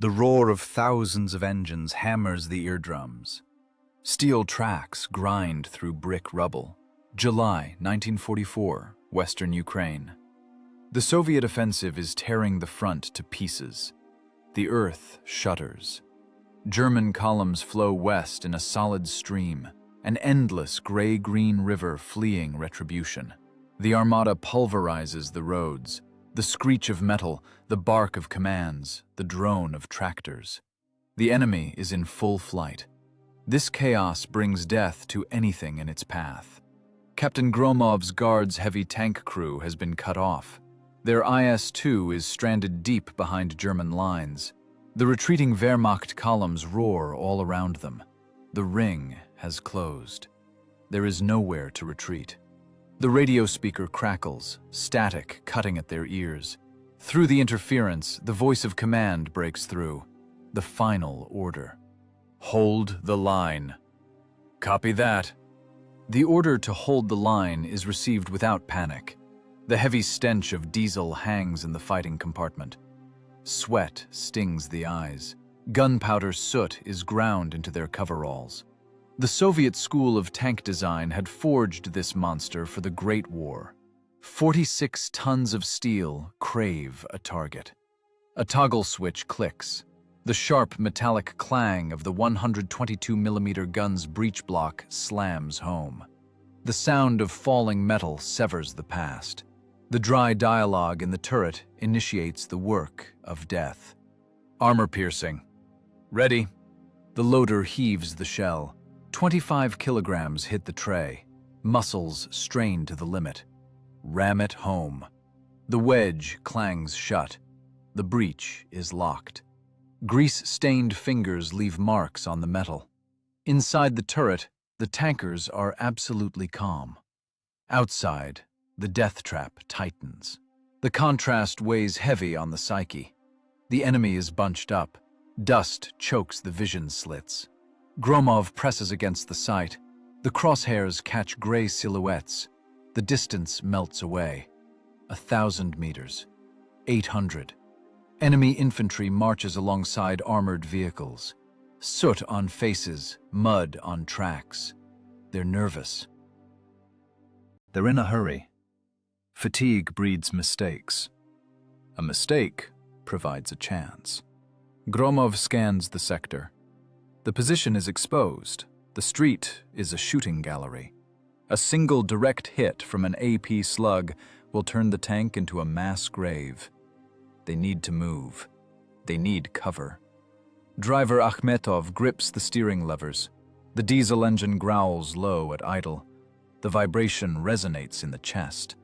The roar of thousands of engines hammers the eardrums. Steel tracks grind through brick rubble. July 1944, Western Ukraine. The Soviet offensive is tearing the front to pieces. The earth shudders. German columns flow west in a solid stream, an endless gray-green river fleeing retribution. The armada pulverizes the roads, the screech of metal, the bark of commands, the drone of tractors. The enemy is in full flight. This chaos brings death to anything in its path. Captain Gromov's guard's heavy tank crew has been cut off. Their IS-2 is stranded deep behind German lines. The retreating Wehrmacht columns roar all around them. The ring has closed. There is nowhere to retreat. The radio speaker crackles, static cutting at their ears. Through the interference, the voice of command breaks through. The final order. Hold the line. Copy that. The order to hold the line is received without panic. The heavy stench of diesel hangs in the fighting compartment. Sweat stings the eyes. Gunpowder soot is ground into their coveralls. The Soviet school of tank design had forged this monster for the Great War. 46 tons of steel crave a target. A toggle switch clicks. The sharp metallic clang of the 122mm gun's breech block slams home. The sound of falling metal severs the past. The dry dialogue in the turret initiates the work of death. Armor piercing. Ready. The loader heaves the shell. 25 kilograms hit the tray. Muscles strain to the limit. Ram it home. The wedge clangs shut. The breech is locked. Grease-stained fingers leave marks on the metal. Inside the turret, the tankers are absolutely calm. Outside, the death trap tightens. The contrast weighs heavy on the psyche. The enemy is bunched up. Dust chokes the vision slits. Gromov presses against the sight. The crosshairs catch gray silhouettes. The distance melts away. 1,000 meters. 800. Enemy infantry marches alongside armored vehicles. Soot on faces, mud on tracks. They're nervous. They're in a hurry. Fatigue breeds mistakes. A mistake provides a chance. Gromov scans the sector. The position is exposed. The street is a shooting gallery. A single direct hit from an AP slug will turn the tank into a mass grave. They need to move. They need cover. Driver Akhmetov grips the steering levers. The diesel engine growls low at idle. The vibration resonates in the chest.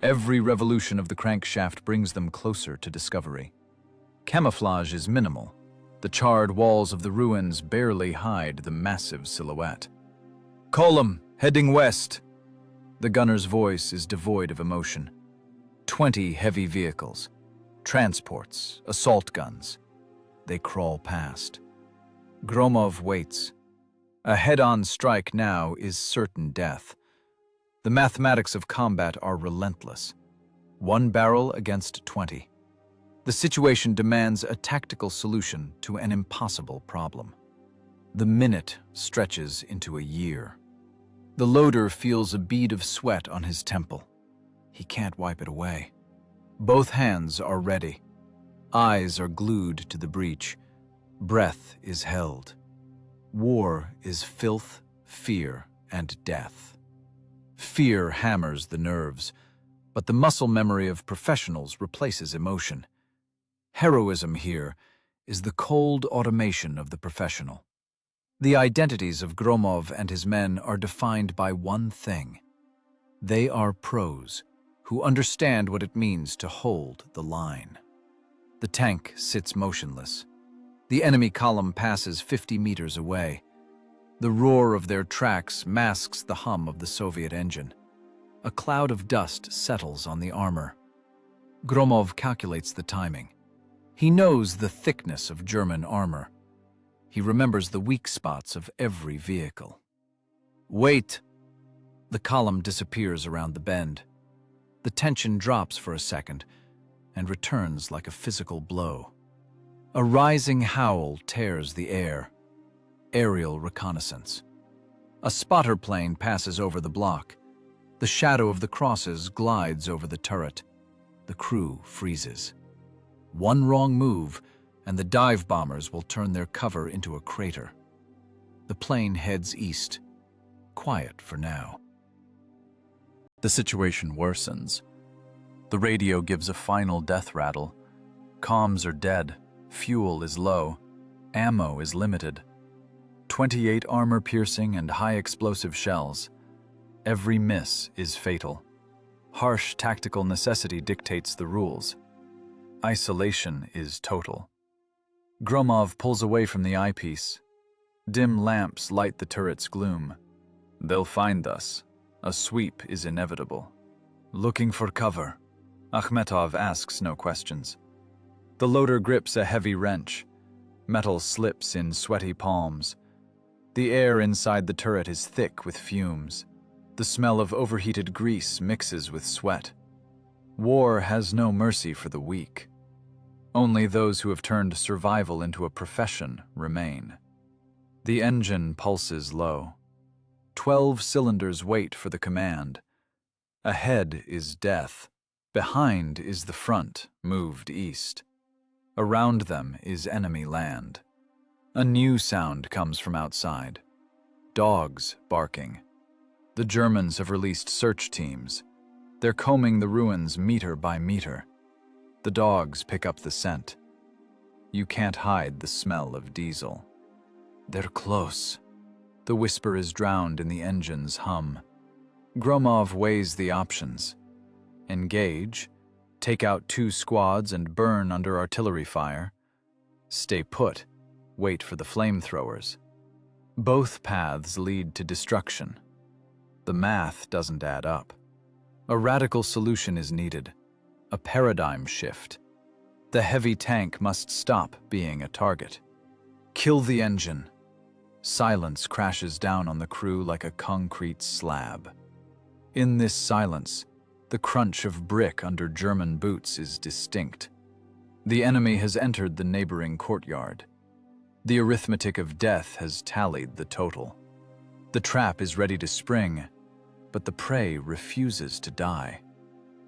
Every revolution of the crankshaft brings them closer to discovery. Camouflage is minimal. The charred walls of the ruins barely hide the massive silhouette. "Column, heading west." The gunner's voice is devoid of emotion. 20 heavy vehicles. Transports, assault guns. They crawl past. Gromov waits. A head-on strike now is certain death. The mathematics of combat are relentless. 1 barrel against 20. The situation demands a tactical solution to an impossible problem. The minute stretches into a year. The loader feels a bead of sweat on his temple. He can't wipe it away. Both hands are ready. Eyes are glued to the breech. Breath is held. War is filth, fear, and death. Fear hammers the nerves, but the muscle memory of professionals replaces emotion. Heroism here is the cold automation of the professional. The identities of Gromov and his men are defined by one thing. They are pros who understand what it means to hold the line. The tank sits motionless. The enemy column passes 50 meters away. The roar of their tracks masks the hum of the Soviet engine. A cloud of dust settles on the armor. Gromov calculates the timing. He knows the thickness of German armor. He remembers the weak spots of every vehicle. Wait! The column disappears around the bend. The tension drops for a second and returns like a physical blow. A rising howl tears the air. Aerial reconnaissance. A spotter plane passes over the block. The shadow of the crosses glides over the turret. The crew freezes. One wrong move, and the dive bombers will turn their cover into a crater. The plane heads east. Quiet for now. The situation worsens. The radio gives a final death rattle. Comms are dead. Fuel is low. Ammo is limited. 28 armor-piercing and high-explosive shells. Every miss is fatal. Harsh tactical necessity dictates the rules. Isolation is total. Gromov pulls away from the eyepiece. Dim lamps light the turret's gloom. They'll find us. A sweep is inevitable. Looking for cover. Akhmetov asks no questions. The loader grips a heavy wrench. Metal slips in sweaty palms. The air inside the turret is thick with fumes. The smell of overheated grease mixes with sweat. War has no mercy for the weak. Only those who have turned survival into a profession remain. The engine pulses low. 12 cylinders wait for the command. Ahead is death. Behind is the front, moved east. Around them is enemy land. A new sound comes from outside. Dogs barking. The Germans have released search teams. They're combing the ruins meter by meter. The dogs pick up the scent. You can't hide the smell of diesel. They're close. The whisper is drowned in the engine's hum. Gromov weighs the options. Engage, take out 2 squads and burn under artillery fire. Stay put, wait for the flamethrowers. Both paths lead to destruction. The math doesn't add up. A radical solution is needed, a paradigm shift. The heavy tank must stop being a target. Kill the engine. Silence crashes down on the crew like a concrete slab. In this silence, the crunch of brick under German boots is distinct. The enemy has entered the neighboring courtyard. The arithmetic of death has tallied the total. The trap is ready to spring, but the prey refuses to die.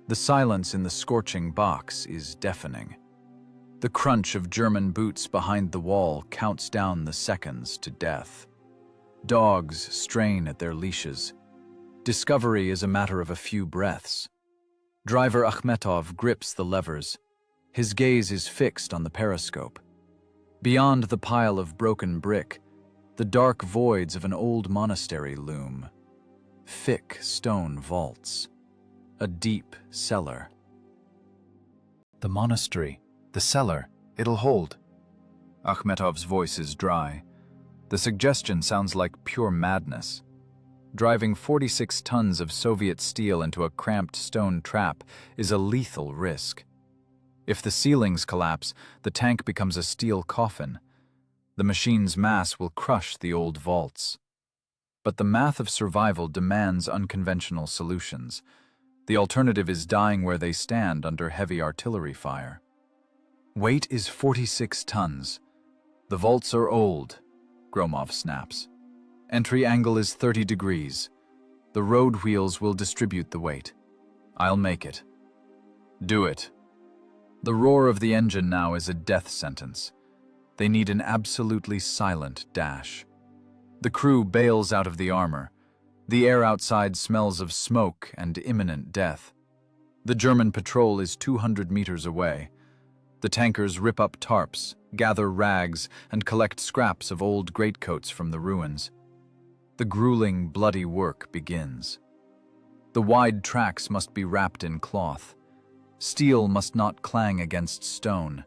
The silence in the scorching box is deafening. The crunch of German boots behind the wall counts down the seconds to death. Dogs strain at their leashes. Discovery is a matter of a few breaths. Driver Akhmetov grips the levers. His gaze is fixed on the periscope. Beyond the pile of broken brick, the dark voids of an old monastery loom. Thick stone vaults. A deep cellar. The monastery, the cellar, it'll hold. Akhmetov's voice is dry. The suggestion sounds like pure madness. Driving 46 tons of Soviet steel into a cramped stone trap is a lethal risk. If the ceilings collapse, the tank becomes a steel coffin. The machine's mass will crush the old vaults. But the math of survival demands unconventional solutions. The alternative is dying where they stand under heavy artillery fire. Weight is 46 tons. The vaults are old, Gromov snaps. Entry angle is 30 degrees. The road wheels will distribute the weight. I'll make it. Do it. The roar of the engine now is a death sentence. They need an absolutely silent dash. The crew bails out of the armor. The air outside smells of smoke and imminent death. The German patrol is 200 meters away. The tankers rip up tarps, gather rags, and collect scraps of old greatcoats from the ruins. The grueling, bloody work begins. The wide tracks must be wrapped in cloth. Steel must not clang against stone.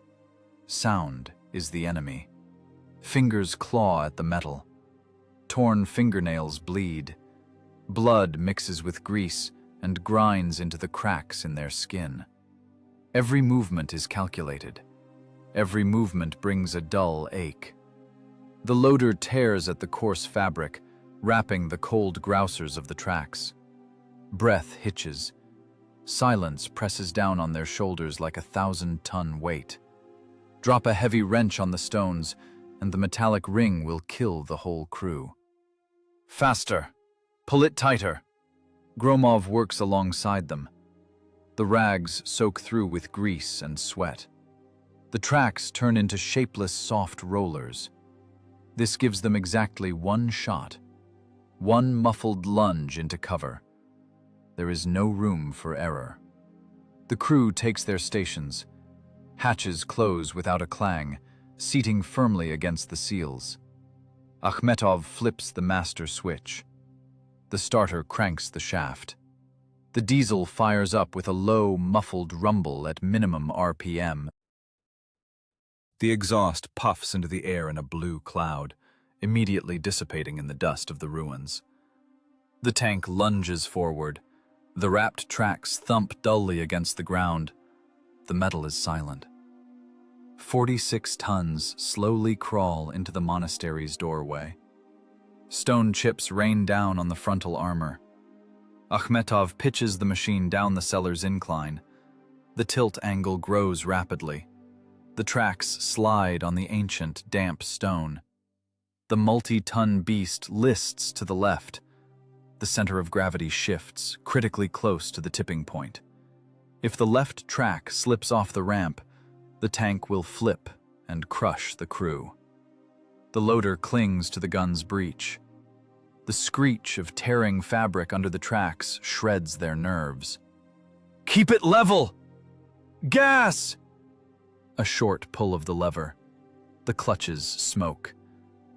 Sound is the enemy. Fingers claw at the metal. Torn fingernails bleed. Blood mixes with grease and grinds into the cracks in their skin. Every movement is calculated. Every movement brings a dull ache. The loader tears at the coarse fabric, wrapping the cold grousers of the tracks. Breath hitches. Silence presses down on their shoulders like a 1,000-ton weight. Drop a heavy wrench on the stones, and the metallic ring will kill the whole crew. Faster! Pull it tighter! Gromov works alongside them. The rags soak through with grease and sweat. The tracks turn into shapeless, soft rollers. This gives them exactly one shot, one muffled lunge into cover. There is no room for error. The crew takes their stations. Hatches close without a clang, seating firmly against the seals. Akhmetov flips the master switch. The starter cranks the shaft. The diesel fires up with a low, muffled rumble at minimum RPM. The exhaust puffs into the air in a blue cloud, immediately dissipating in the dust of the ruins. The tank lunges forward. The wrapped tracks thump dully against the ground. The metal is silent. 46 tons slowly crawl into the monastery's doorway. Stone chips rain down on the frontal armor. Akhmetov pitches the machine down the cellar's incline. The tilt angle grows rapidly. The tracks slide on the ancient, damp stone. The multi-ton beast lists to the left. The center of gravity shifts, critically close to the tipping point. If the left track slips off the ramp, the tank will flip and crush the crew. The loader clings to the gun's breech. The screech of tearing fabric under the tracks shreds their nerves. "Keep it level! Gas!" A short pull of the lever. The clutches smoke.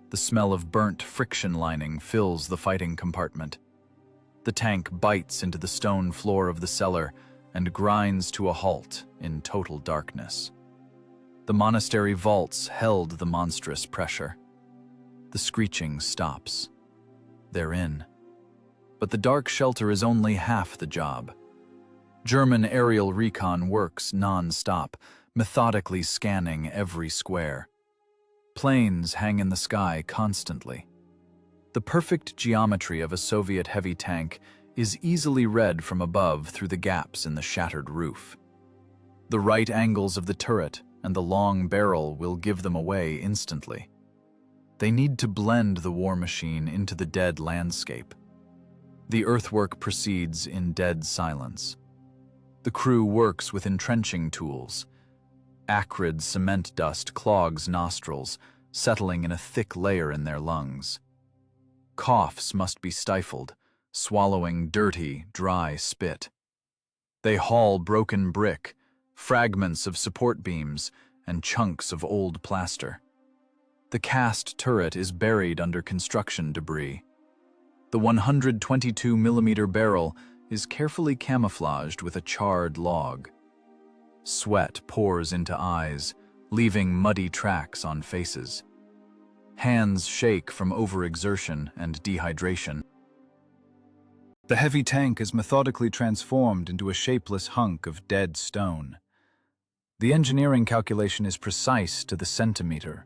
The smell of burnt friction lining fills the fighting compartment. The tank bites into the stone floor of the cellar and grinds to a halt in total darkness. The monastery vaults held the monstrous pressure. The screeching stops. They're in. But the dark shelter is only half the job. German aerial recon works non-stop, methodically scanning every square. Planes hang in the sky constantly. The perfect geometry of a Soviet heavy tank is easily read from above through the gaps in the shattered roof. The right angles of the turret and the long barrel will give them away instantly. They need to blend the war machine into the dead landscape. The earthwork proceeds in dead silence. The crew works with entrenching tools. Acrid cement dust clogs nostrils, settling in a thick layer in their lungs. Coughs must be stifled, swallowing dirty, dry spit. They haul broken brick, fragments of support beams, and chunks of old plaster. The cast turret is buried under construction debris. The 122mm barrel is carefully camouflaged with a charred log. Sweat pours into eyes, leaving muddy tracks on faces. Hands shake from overexertion and dehydration. The heavy tank is methodically transformed into a shapeless hunk of dead stone. The engineering calculation is precise to the centimeter.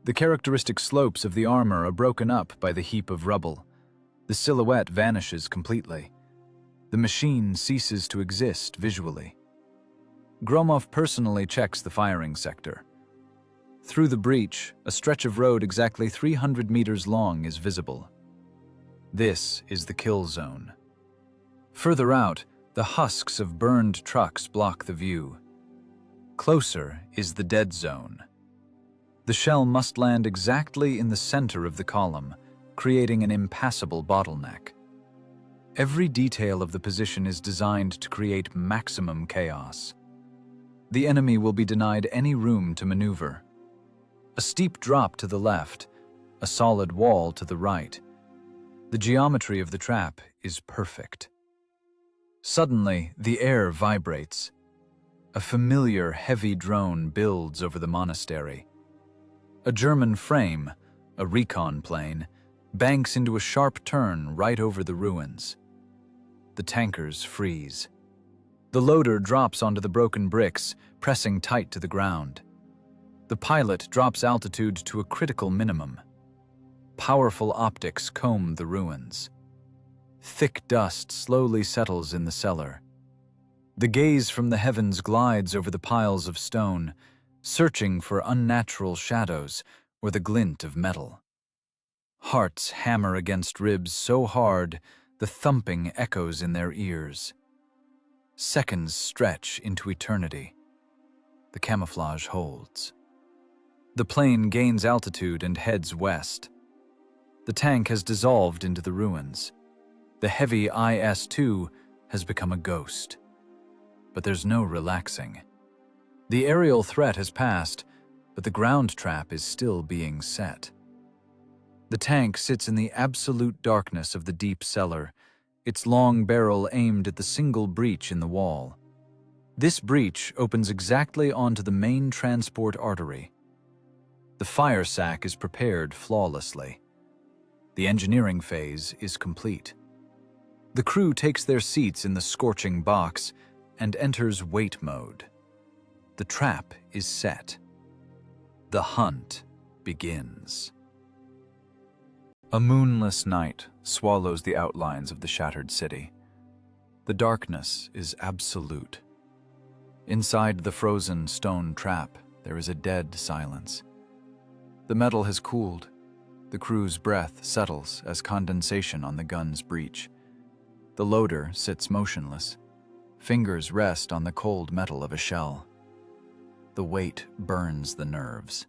The characteristic slopes of the armor are broken up by the heap of rubble. The silhouette vanishes completely. The machine ceases to exist visually. Gromov personally checks the firing sector. Through the breach, a stretch of road exactly 300 meters long is visible. This is the kill zone. Further out, the husks of burned trucks block the view. Closer is the dead zone. The shell must land exactly in the center of the column, creating an impassable bottleneck. Every detail of the position is designed to create maximum chaos. The enemy will be denied any room to maneuver. A steep drop to the left, a solid wall to the right. The geometry of the trap is perfect. Suddenly, the air vibrates. A familiar, heavy drone builds over the monastery. A German frame, a recon plane, banks into a sharp turn right over the ruins. The tankers freeze. The loader drops onto the broken bricks, pressing tight to the ground. The pilot drops altitude to a critical minimum. Powerful optics comb the ruins. Thick dust slowly settles in the cellar. The gaze from the heavens glides over the piles of stone, searching for unnatural shadows or the glint of metal. Hearts hammer against ribs so hard the thumping echoes in their ears. Seconds stretch into eternity. The camouflage holds. The plane gains altitude and heads west. The tank has dissolved into the ruins. The heavy IS-2 has become a ghost. But there's no relaxing. The aerial threat has passed, but the ground trap is still being set. The tank sits in the absolute darkness of the deep cellar, its long barrel aimed at the single breach in the wall. This breach opens exactly onto the main transport artery. The fire sack is prepared flawlessly. The engineering phase is complete. The crew takes their seats in the scorching box and enters wait mode. The trap is set. The hunt begins. A moonless night swallows the outlines of the shattered city. The darkness is absolute. Inside the frozen stone trap, there is a dead silence. The metal has cooled. The crew's breath settles as condensation on the gun's breech. The loader sits motionless. Fingers rest on the cold metal of a shell. The weight burns the nerves.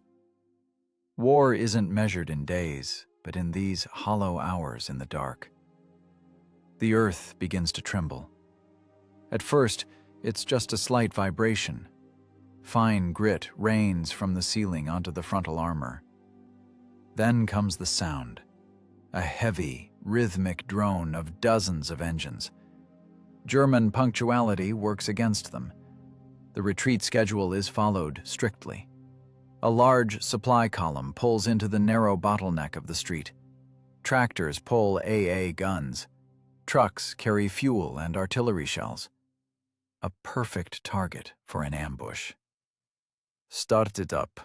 War isn't measured in days, but in these hollow hours in the dark. The earth begins to tremble. At first, it's just a slight vibration. Fine grit rains from the ceiling onto the frontal armor. Then comes the sound, a heavy, rhythmic drone of dozens of engines. German punctuality works against them. The retreat schedule is followed strictly. A large supply column pulls into the narrow bottleneck of the street. Tractors pull AA guns. Trucks carry fuel and artillery shells. A perfect target for an ambush. Start it up.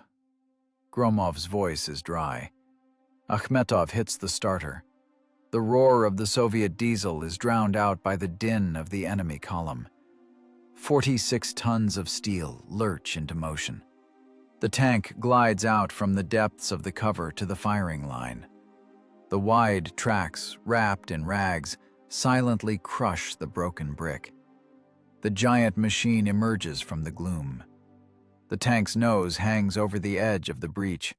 Gromov's voice is dry. Akhmetov hits the starter. The roar of the Soviet diesel is drowned out by the din of the enemy column. 46 tons of steel lurch into motion. The tank glides out from the depths of the cover to the firing line. The wide tracks, wrapped in rags, silently crush the broken brick. The giant machine emerges from the gloom. The tank's nose hangs over the edge of the breach.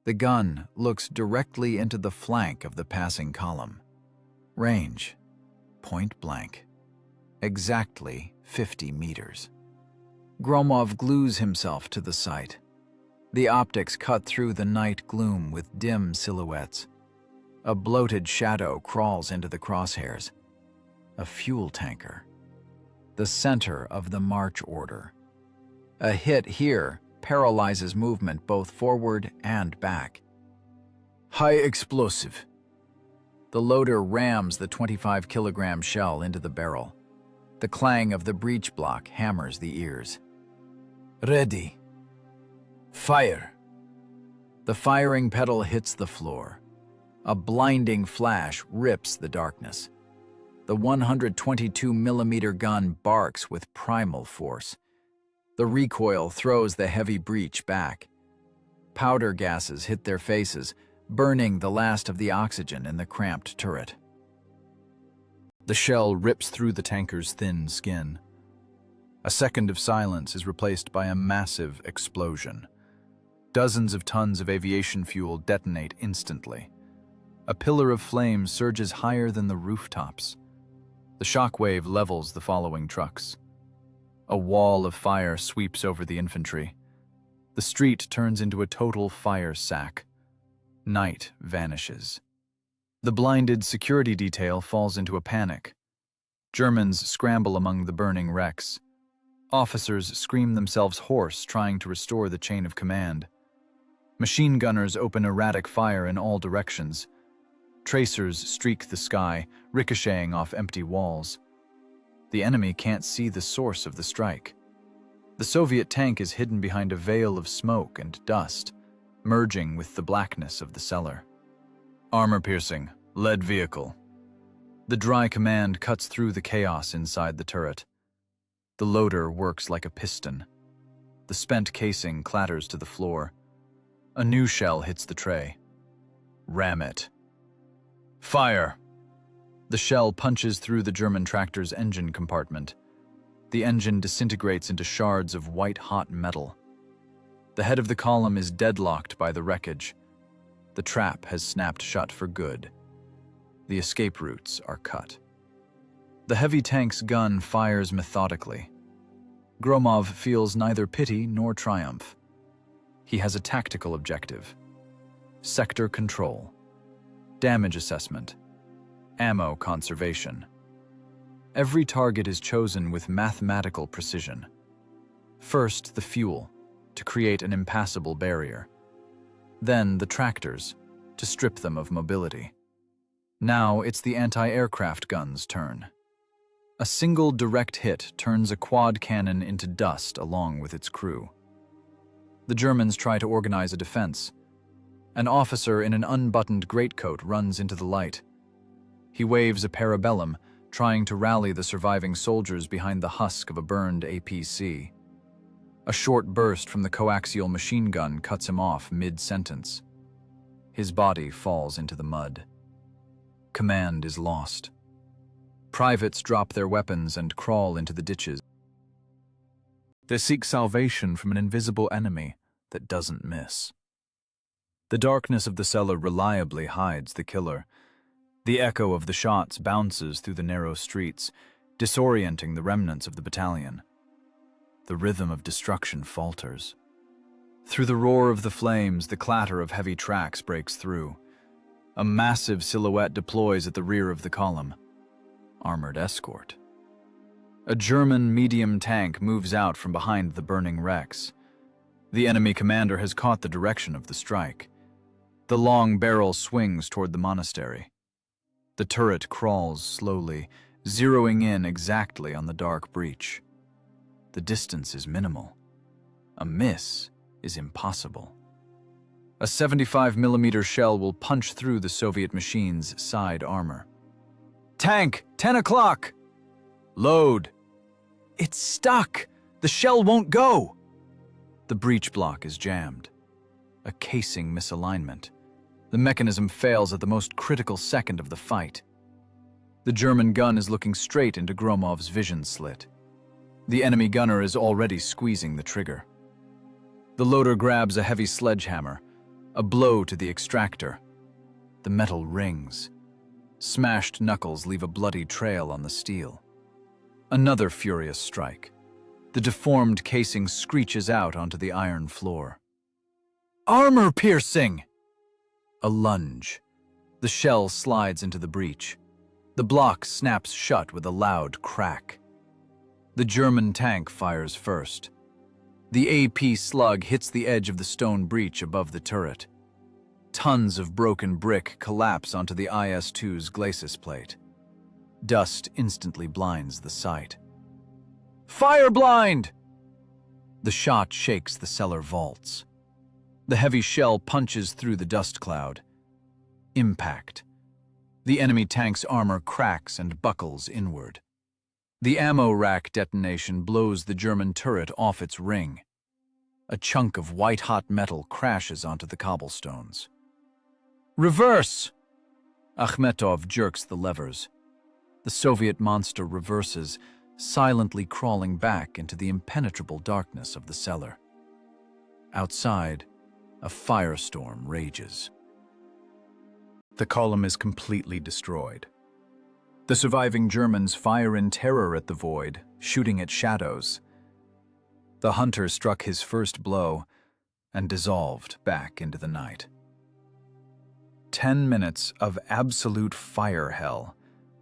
The gun looks directly into the flank of the passing column. Range, point blank. Exactly 50 meters. Gromov glues himself to the sight. The optics cut through the night gloom with dim silhouettes. A bloated shadow crawls into the crosshairs. A fuel tanker. The center of the march order. A hit here paralyzes movement both forward and back. High explosive. The loader rams the 25-kilogram shell into the barrel. The clang of the breech block hammers the ears. Ready. Fire. The firing pedal hits the floor. A blinding flash rips the darkness. The 122-millimeter gun barks with primal force. The recoil throws the heavy breech back. Powder gases hit their faces, burning the last of the oxygen in the cramped turret. The shell rips through the tanker's thin skin. A second of silence is replaced by a massive explosion. Dozens of tons of aviation fuel detonate instantly. A pillar of flame surges higher than the rooftops. The shockwave levels the following trucks. A wall of fire sweeps over the infantry. The street turns into a total fire sack. Night vanishes. The blinded security detail falls into a panic. Germans scramble among the burning wrecks. Officers scream themselves hoarse, trying to restore the chain of command. Machine gunners open erratic fire in all directions. Tracers streak the sky, ricocheting off empty walls. The enemy can't see the source of the strike. The Soviet tank is hidden behind a veil of smoke and dust, merging with the blackness of the cellar. Armor-piercing, lead vehicle. The dry command cuts through the chaos inside the turret. The loader works like a piston. The spent casing clatters to the floor. A new shell hits the tray. Ram it. Fire! The shell punches through the German tractor's engine compartment. The engine disintegrates into shards of white-hot metal. The head of the column is deadlocked by the wreckage. The trap has snapped shut for good. The escape routes are cut. The heavy tank's gun fires methodically. Gromov feels neither pity nor triumph. He has a tactical objective: sector control, damage assessment, ammo conservation. Every target is chosen with mathematical precision. First, the fuel, to create an impassable barrier. Then, the tractors, to strip them of mobility. Now it's the anti-aircraft gun's turn. A single direct hit turns a quad cannon into dust along with its crew. The Germans try to organize a defense. An officer in an unbuttoned greatcoat runs into the light. He waves a parabellum, trying to rally the surviving soldiers behind the husk of a burned APC. A short burst from the coaxial machine gun cuts him off mid-sentence. His body falls into the mud. Command is lost. Privates drop their weapons and crawl into the ditches. They seek salvation from an invisible enemy that doesn't miss. The darkness of the cellar reliably hides the killer. The echo of the shots bounces through the narrow streets, disorienting the remnants of the battalion. The rhythm of destruction falters. Through the roar of the flames, the clatter of heavy tracks breaks through. A massive silhouette deploys at the rear of the column. Armored escort. A German medium tank moves out from behind the burning wrecks. The enemy commander has caught the direction of the strike. The long barrel swings toward the monastery. The turret crawls slowly, zeroing in exactly on the dark breach. The distance is minimal. A miss is impossible. A 75mm shell will punch through the Soviet machine's side armor. Tank, 10 o'clock! Load! It's stuck! The shell won't go! The breech block is jammed. A casing misalignment. The mechanism fails at the most critical second of the fight. The German gun is looking straight into Gromov's vision slit. The enemy gunner is already squeezing the trigger. The loader grabs a heavy sledgehammer, a blow to the extractor. The metal rings. Smashed knuckles leave a bloody trail on the steel. Another furious strike. The deformed casing screeches out onto the iron floor. Armor piercing! A lunge. The shell slides into the breach. The block snaps shut with a loud crack. The German tank fires first. The AP slug hits the edge of the stone breach above the turret. Tons of broken brick collapse onto the IS-2's glacis plate. Dust instantly blinds the sight. Fire blind! The shot shakes the cellar vaults. The heavy shell punches through the dust cloud. Impact. The enemy tank's armor cracks and buckles inward. The ammo rack detonation blows the German turret off its ring. A chunk of white-hot metal crashes onto the cobblestones. Reverse! Akhmetov jerks the levers. The Soviet monster reverses, silently crawling back into the impenetrable darkness of the cellar. Outside, a firestorm rages. The column is completely destroyed. The surviving Germans fire in terror at the void, shooting at shadows. The hunter struck his first blow and dissolved back into the night. 10 minutes of absolute fire hell.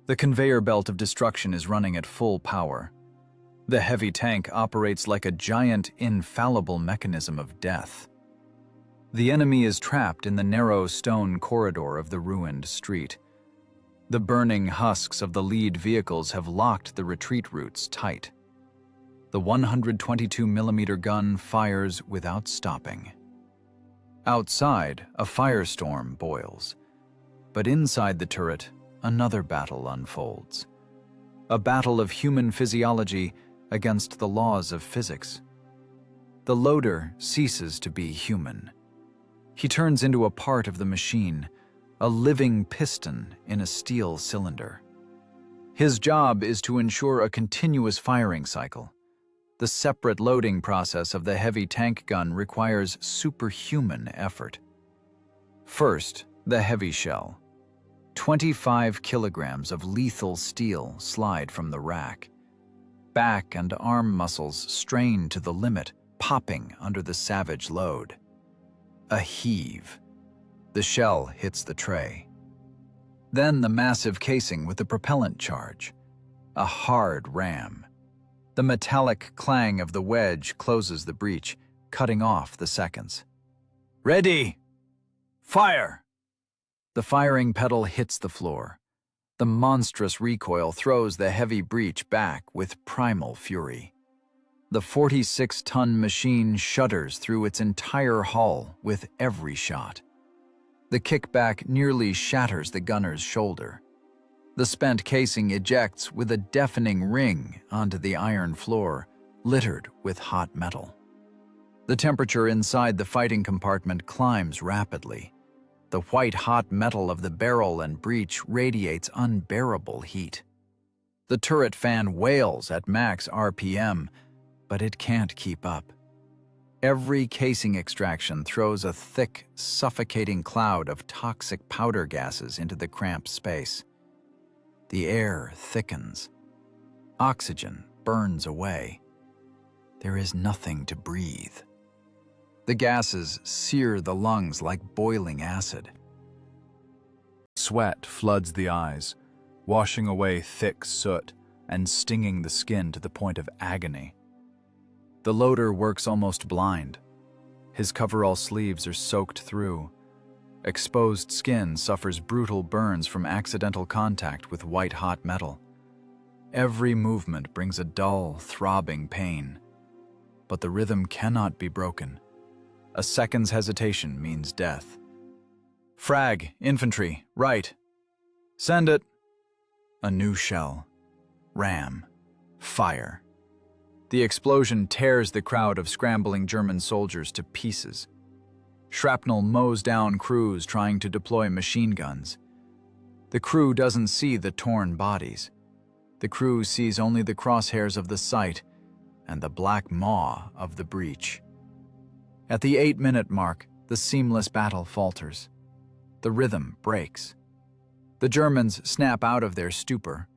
The conveyor belt of destruction is running at full power. The heavy tank operates like a giant, infallible mechanism of death. The enemy is trapped in the narrow stone corridor of the ruined street. The burning husks of the lead vehicles have locked the retreat routes tight. The 122mm gun fires without stopping. Outside, a firestorm boils. But inside the turret, another battle unfolds. A battle of human physiology against the laws of physics. The loader ceases to be human. He turns into a part of the machine, a living piston in a steel cylinder. His job is to ensure a continuous firing cycle. The separate loading process of the heavy tank gun requires superhuman effort. First, the heavy shell. 25 kilograms of lethal steel slide from the rack. Back and arm muscles strain to the limit, popping under the savage load. A heave. The shell hits the tray. Then the massive casing with the propellant charge. A hard ram. The metallic clang of the wedge closes the breech, cutting off the seconds. Ready! Fire! The firing pedal hits the floor. The monstrous recoil throws the heavy breech back with primal fury. The 46-ton machine shudders through its entire hull with every shot. The kickback nearly shatters the gunner's shoulder. The spent casing ejects with a deafening ring onto the iron floor, littered with hot metal. The temperature inside the fighting compartment climbs rapidly. The white-hot metal of the barrel and breech radiates unbearable heat. The turret fan wails at max RPM, but it can't keep up. Every casing extraction throws a thick, suffocating cloud of toxic powder gases into the cramped space. The air thickens. Oxygen burns away. There is nothing to breathe. The gases sear the lungs like boiling acid. Sweat floods the eyes, washing away thick soot and stinging the skin to the point of agony. The loader works almost blind. His coverall sleeves are soaked through. Exposed skin suffers brutal burns from accidental contact with white-hot metal. Every movement brings a dull, throbbing pain. But the rhythm cannot be broken. A second's hesitation means death. Frag, infantry, right. Send it. A new shell. Ram. Fire. The explosion tears the crowd of scrambling German soldiers to pieces. Shrapnel mows down crews trying to deploy machine guns. The crew doesn't see the torn bodies. The crew sees only the crosshairs of the sight and the black maw of the breach. At the 8-minute mark, the seamless battle falters. The rhythm breaks. The Germans snap out of their stupor.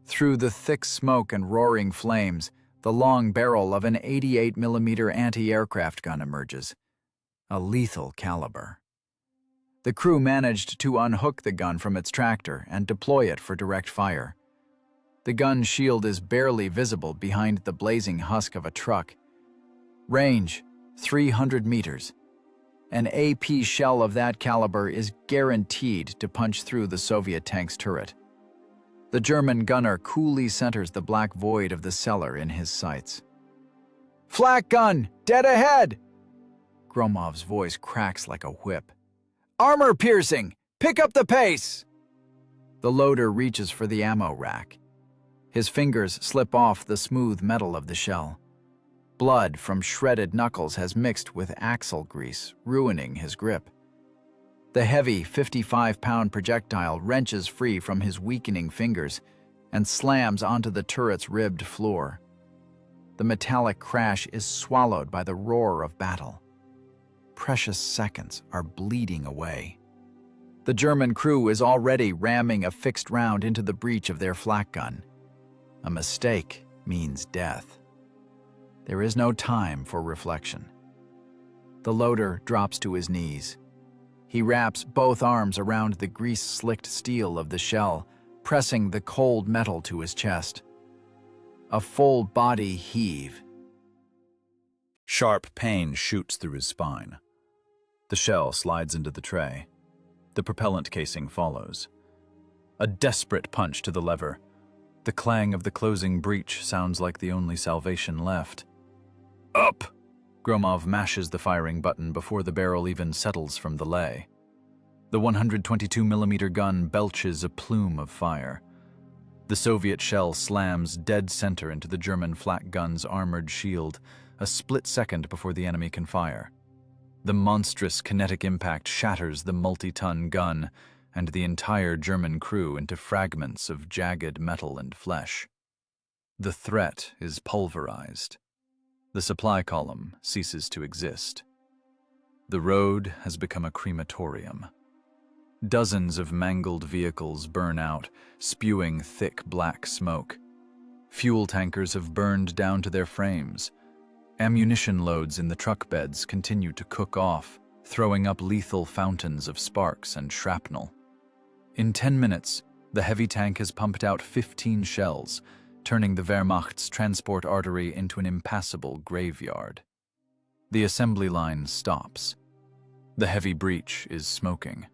Through the thick smoke and roaring flames, the long barrel of an 88mm anti-aircraft gun emerges. A lethal caliber. The crew managed to unhook the gun from its tractor and deploy it for direct fire. The gun shield is barely visible behind the blazing husk of a truck. Range, 300 meters. An AP shell of that caliber is guaranteed to punch through the Soviet tank's turret. The German gunner coolly centers the black void of the cellar in his sights. "Flak gun! Dead ahead!" Gromov's voice cracks like a whip. "Armor piercing! Pick up the pace!" The loader reaches for the ammo rack. His fingers slip off the smooth metal of the shell. Blood from shredded knuckles has mixed with axle grease, ruining his grip. The heavy 55-pound projectile wrenches free from his weakening fingers and slams onto the turret's ribbed floor. The metallic crash is swallowed by the roar of battle. Precious seconds are bleeding away. The German crew is already ramming a fixed round into the breech of their flak gun. A mistake means death. There is no time for reflection. The loader drops to his knees. He wraps both arms around the grease-slicked steel of the shell, pressing the cold metal to his chest. A full body heave. Sharp pain shoots through his spine. The shell slides into the tray. The propellant casing follows. A desperate punch to the lever. The clang of the closing breech sounds like the only salvation left. Up! Gromov mashes the firing button before the barrel even settles from the lay. The 122mm gun belches a plume of fire. The Soviet shell slams dead center into the German flak gun's armored shield, a split second before the enemy can fire. The monstrous kinetic impact shatters the multi-ton gun and the entire German crew into fragments of jagged metal and flesh. The threat is pulverized. The supply column ceases to exist. The road has become a crematorium. Dozens of mangled vehicles burn out, spewing thick black smoke. Fuel tankers have burned down to their frames. Ammunition loads in the truck beds continue to cook off, throwing up lethal fountains of sparks and shrapnel. In 10 minutes, the heavy tank has pumped out 15 shells, turning the Wehrmacht's transport artery into an impassable graveyard. The assembly line stops. The heavy breech is smoking.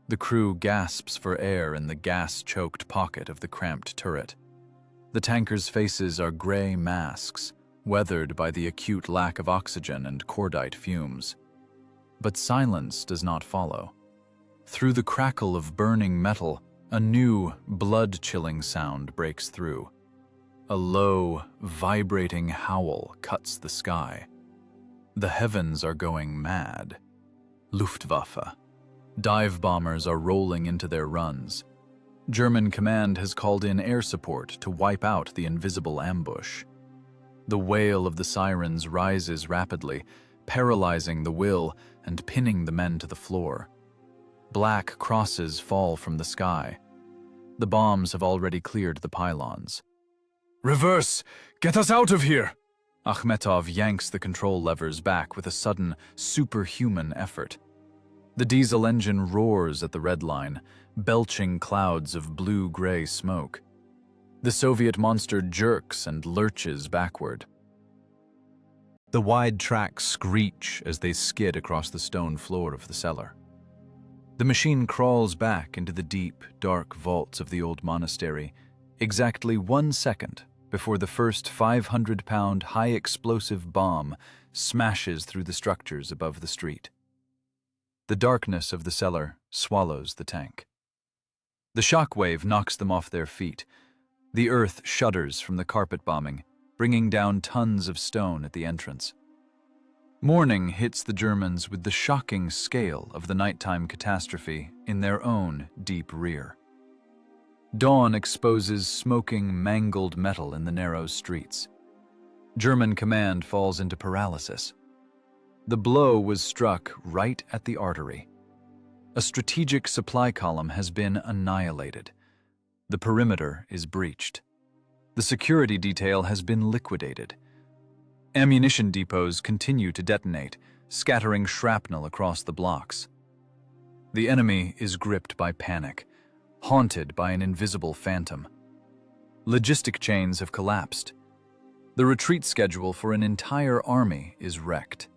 The crew gasps for air in the gas-choked pocket of the cramped turret. The tankers' faces are gray masks, weathered by the acute lack of oxygen and cordite fumes. But silence does not follow. Through the crackle of burning metal, a new, blood-chilling sound breaks through. A low, vibrating howl cuts the sky. The heavens are going mad. Luftwaffe. Dive bombers are rolling into their runs. German command has called in air support to wipe out the invisible ambush. The wail of the sirens rises rapidly, paralyzing the will and pinning the men to the floor. Black crosses fall from the sky. The bombs have already cleared the pylons. "Reverse! Get us out of here!" Akhmetov yanks the control levers back with a sudden, superhuman effort. The diesel engine roars at the red line, belching clouds of blue-gray smoke. The Soviet monster jerks and lurches backward. The wide tracks screech as they skid across the stone floor of the cellar. The machine crawls back into the deep, dark vaults of the old monastery, exactly 1 second before the first 500-pound high-explosive bomb smashes through the structures above the street. The darkness of the cellar swallows the tank. The shockwave knocks them off their feet. The earth shudders from the carpet bombing, bringing down tons of stone at the entrance. Morning hits the Germans with the shocking scale of the nighttime catastrophe in their own deep rear. Dawn exposes smoking, mangled metal in the narrow streets. German command falls into paralysis. The blow was struck right at the artery. A strategic supply column has been annihilated. The perimeter is breached. The security detail has been liquidated. Ammunition depots continue to detonate, scattering shrapnel across the blocks. The enemy is gripped by panic, haunted by an invisible phantom. Logistic chains have collapsed. The retreat schedule for an entire army is wrecked.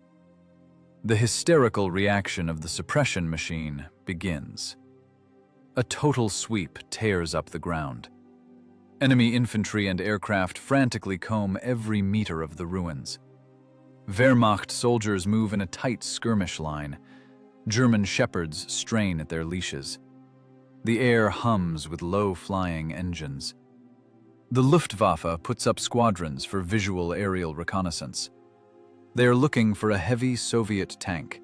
The hysterical reaction of the suppression machine begins. A total sweep tears up the ground. Enemy infantry and aircraft frantically comb every meter of the ruins. Wehrmacht soldiers move in a tight skirmish line. German shepherds strain at their leashes. The air hums with low-flying engines. The Luftwaffe puts up squadrons for visual aerial reconnaissance. They are looking for a heavy Soviet tank.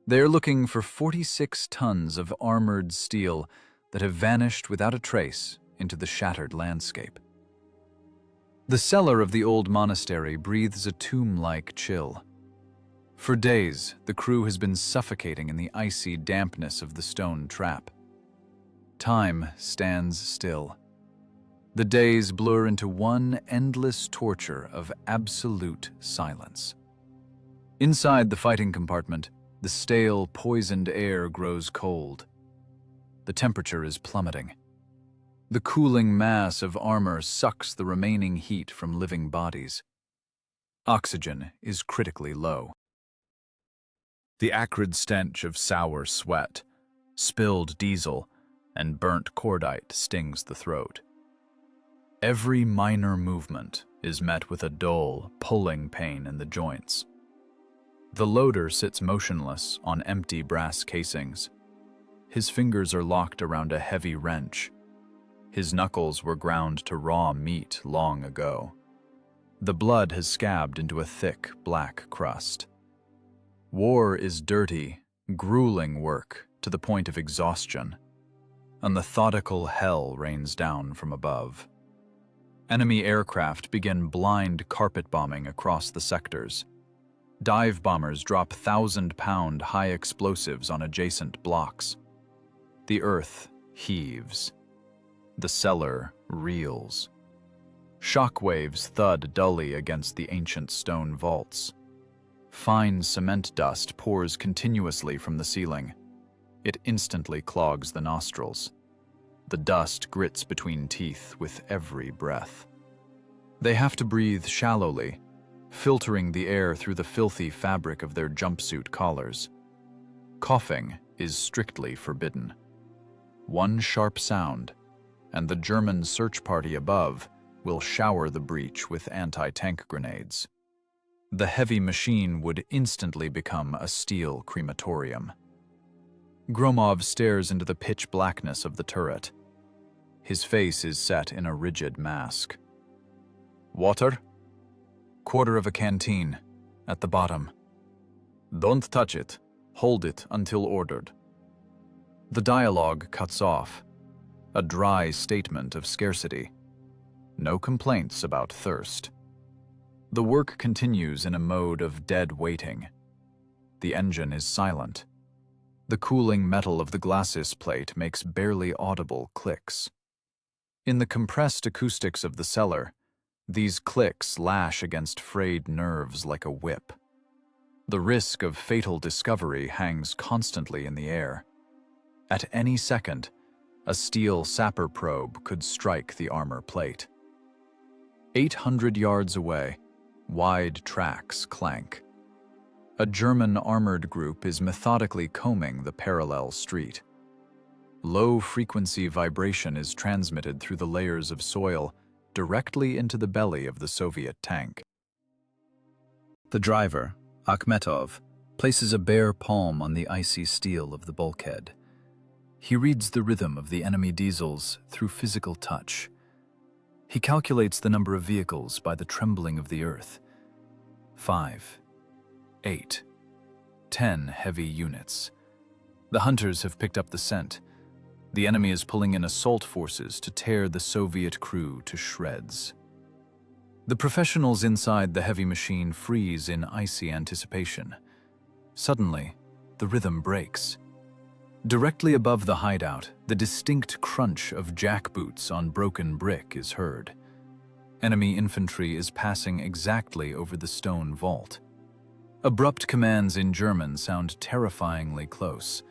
They are looking for 46 tons of armored steel that have vanished without a trace into the shattered landscape. The cellar of the old monastery breathes a tomb-like chill. For days, the crew has been suffocating in the icy dampness of the stone trap. Time stands still. The days blur into one endless torture of absolute silence. Inside the fighting compartment, the stale, poisoned air grows cold. The temperature is plummeting. The cooling mass of armor sucks the remaining heat from living bodies. Oxygen is critically low. The acrid stench of sour sweat, spilled diesel, and burnt cordite stings the throat. Every minor movement is met with a dull, pulling pain in the joints. The loader sits motionless on empty brass casings. His fingers are locked around a heavy wrench. His knuckles were ground to raw meat long ago. The blood has scabbed into a thick, black crust. War is dirty, grueling work to the point of exhaustion. A methodical hell rains down from above. Enemy aircraft begin blind carpet bombing across the sectors. Dive bombers drop 1,000-pound high explosives on adjacent blocks. The earth heaves. The cellar reels. Shock waves thud dully against the ancient stone vaults. Fine cement dust pours continuously from the ceiling. It instantly clogs the nostrils. The dust grits between teeth with every breath. They have to breathe shallowly, filtering the air through the filthy fabric of their jumpsuit collars. Coughing is strictly forbidden. One sharp sound, and the German search party above will shower the breach with anti-tank grenades. The heavy machine would instantly become a steel crematorium. Gromov stares into the pitch blackness of the turret. His face is set in a rigid mask. Water? Quarter of a canteen, at the bottom. Don't touch it. Hold it until ordered. The dialogue cuts off. A dry statement of scarcity. No complaints about thirst. The work continues in a mode of dead waiting. The engine is silent. The cooling metal of the glacis plate makes barely audible clicks. In the compressed acoustics of the cellar, these clicks lash against frayed nerves like a whip. The risk of fatal discovery hangs constantly in the air. At any second, a steel sapper probe could strike the armor plate. 800 yards away, wide tracks clank. A German armored group is methodically combing the parallel street. Low-frequency vibration is transmitted through the layers of soil directly into the belly of the Soviet tank. The driver, Akhmetov, places a bare palm on the icy steel of the bulkhead. He reads the rhythm of the enemy diesels through physical touch. He calculates the number of vehicles by the trembling of the earth. 5, 8, 10 heavy units. The hunters have picked up the scent. The enemy is pulling in assault forces to tear the Soviet crew to shreds. The professionals inside the heavy machine freeze in icy anticipation. Suddenly, the rhythm breaks. Directly above the hideout, the distinct crunch of jackboots on broken brick is heard. Enemy infantry is passing exactly over the stone vault. Abrupt commands in German sound terrifyingly close.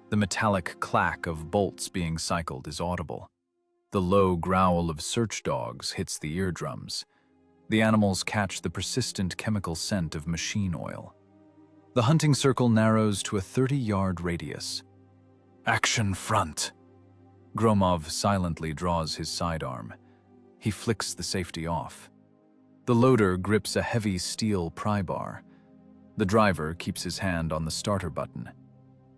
The metallic clack of bolts being cycled is audible. The low growl of search dogs hits the eardrums. The animals catch the persistent chemical scent of machine oil. The hunting circle narrows to a 30-yard radius. Action front! Gromov silently draws his sidearm. He flicks the safety off. The loader grips a heavy steel pry bar. The driver keeps his hand on the starter button.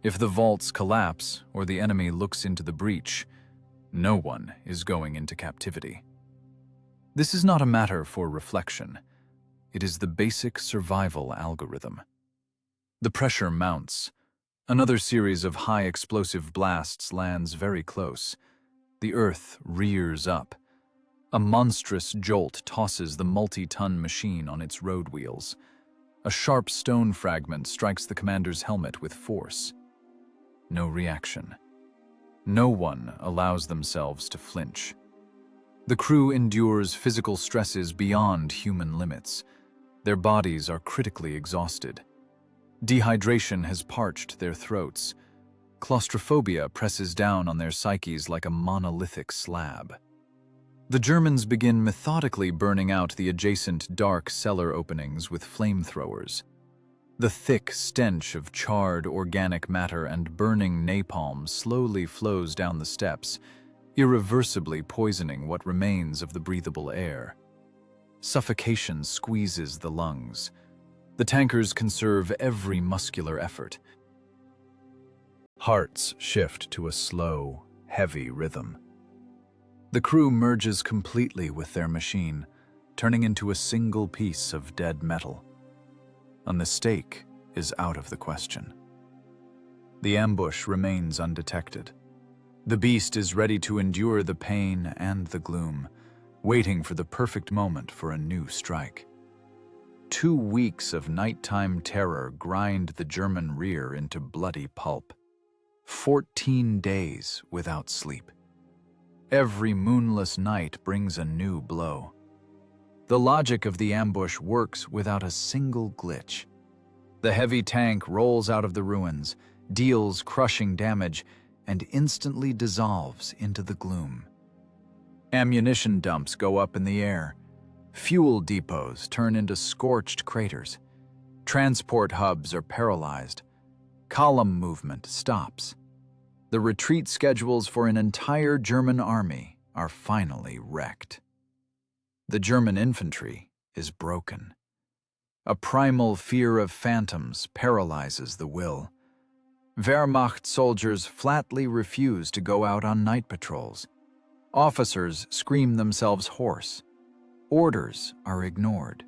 If the vaults collapse or the enemy looks into the breach, no one is going into captivity. This is not a matter for reflection. It is the basic survival algorithm. The pressure mounts. Another series of high explosive blasts lands very close. The earth rears up. A monstrous jolt tosses the multi-ton machine on its road wheels. A sharp stone fragment strikes the commander's helmet with force. No reaction. No one allows themselves to flinch. The crew endures physical stresses beyond human limits. Their bodies are critically exhausted. Dehydration has parched their throats. Claustrophobia presses down on their psyches like a monolithic slab. The Germans begin methodically burning out the adjacent dark cellar openings with flamethrowers. The thick stench of charred organic matter and burning napalm slowly flows down the steps, irreversibly poisoning what remains of the breathable air. Suffocation squeezes the lungs. The tankers conserve every muscular effort. Hearts shift to a slow, heavy rhythm. The crew merges completely with their machine, turning into a single piece of dead metal. A mistake is out of the question. The ambush remains undetected. The beast is ready to endure the pain and the gloom, waiting for the perfect moment for a new strike. 2 weeks of nighttime terror grind the German rear into bloody pulp. 14 days without sleep. Every moonless night brings a new blow. The logic of the ambush works without a single glitch. The heavy tank rolls out of the ruins, deals crushing damage, and instantly dissolves into the gloom. Ammunition dumps go up in the air. Fuel depots turn into scorched craters. Transport hubs are paralyzed. Column movement stops. The retreat schedules for an entire German army are finally wrecked. The German infantry is broken. A primal fear of phantoms paralyzes the will. Wehrmacht soldiers flatly refuse to go out on night patrols. Officers scream themselves hoarse. Orders are ignored.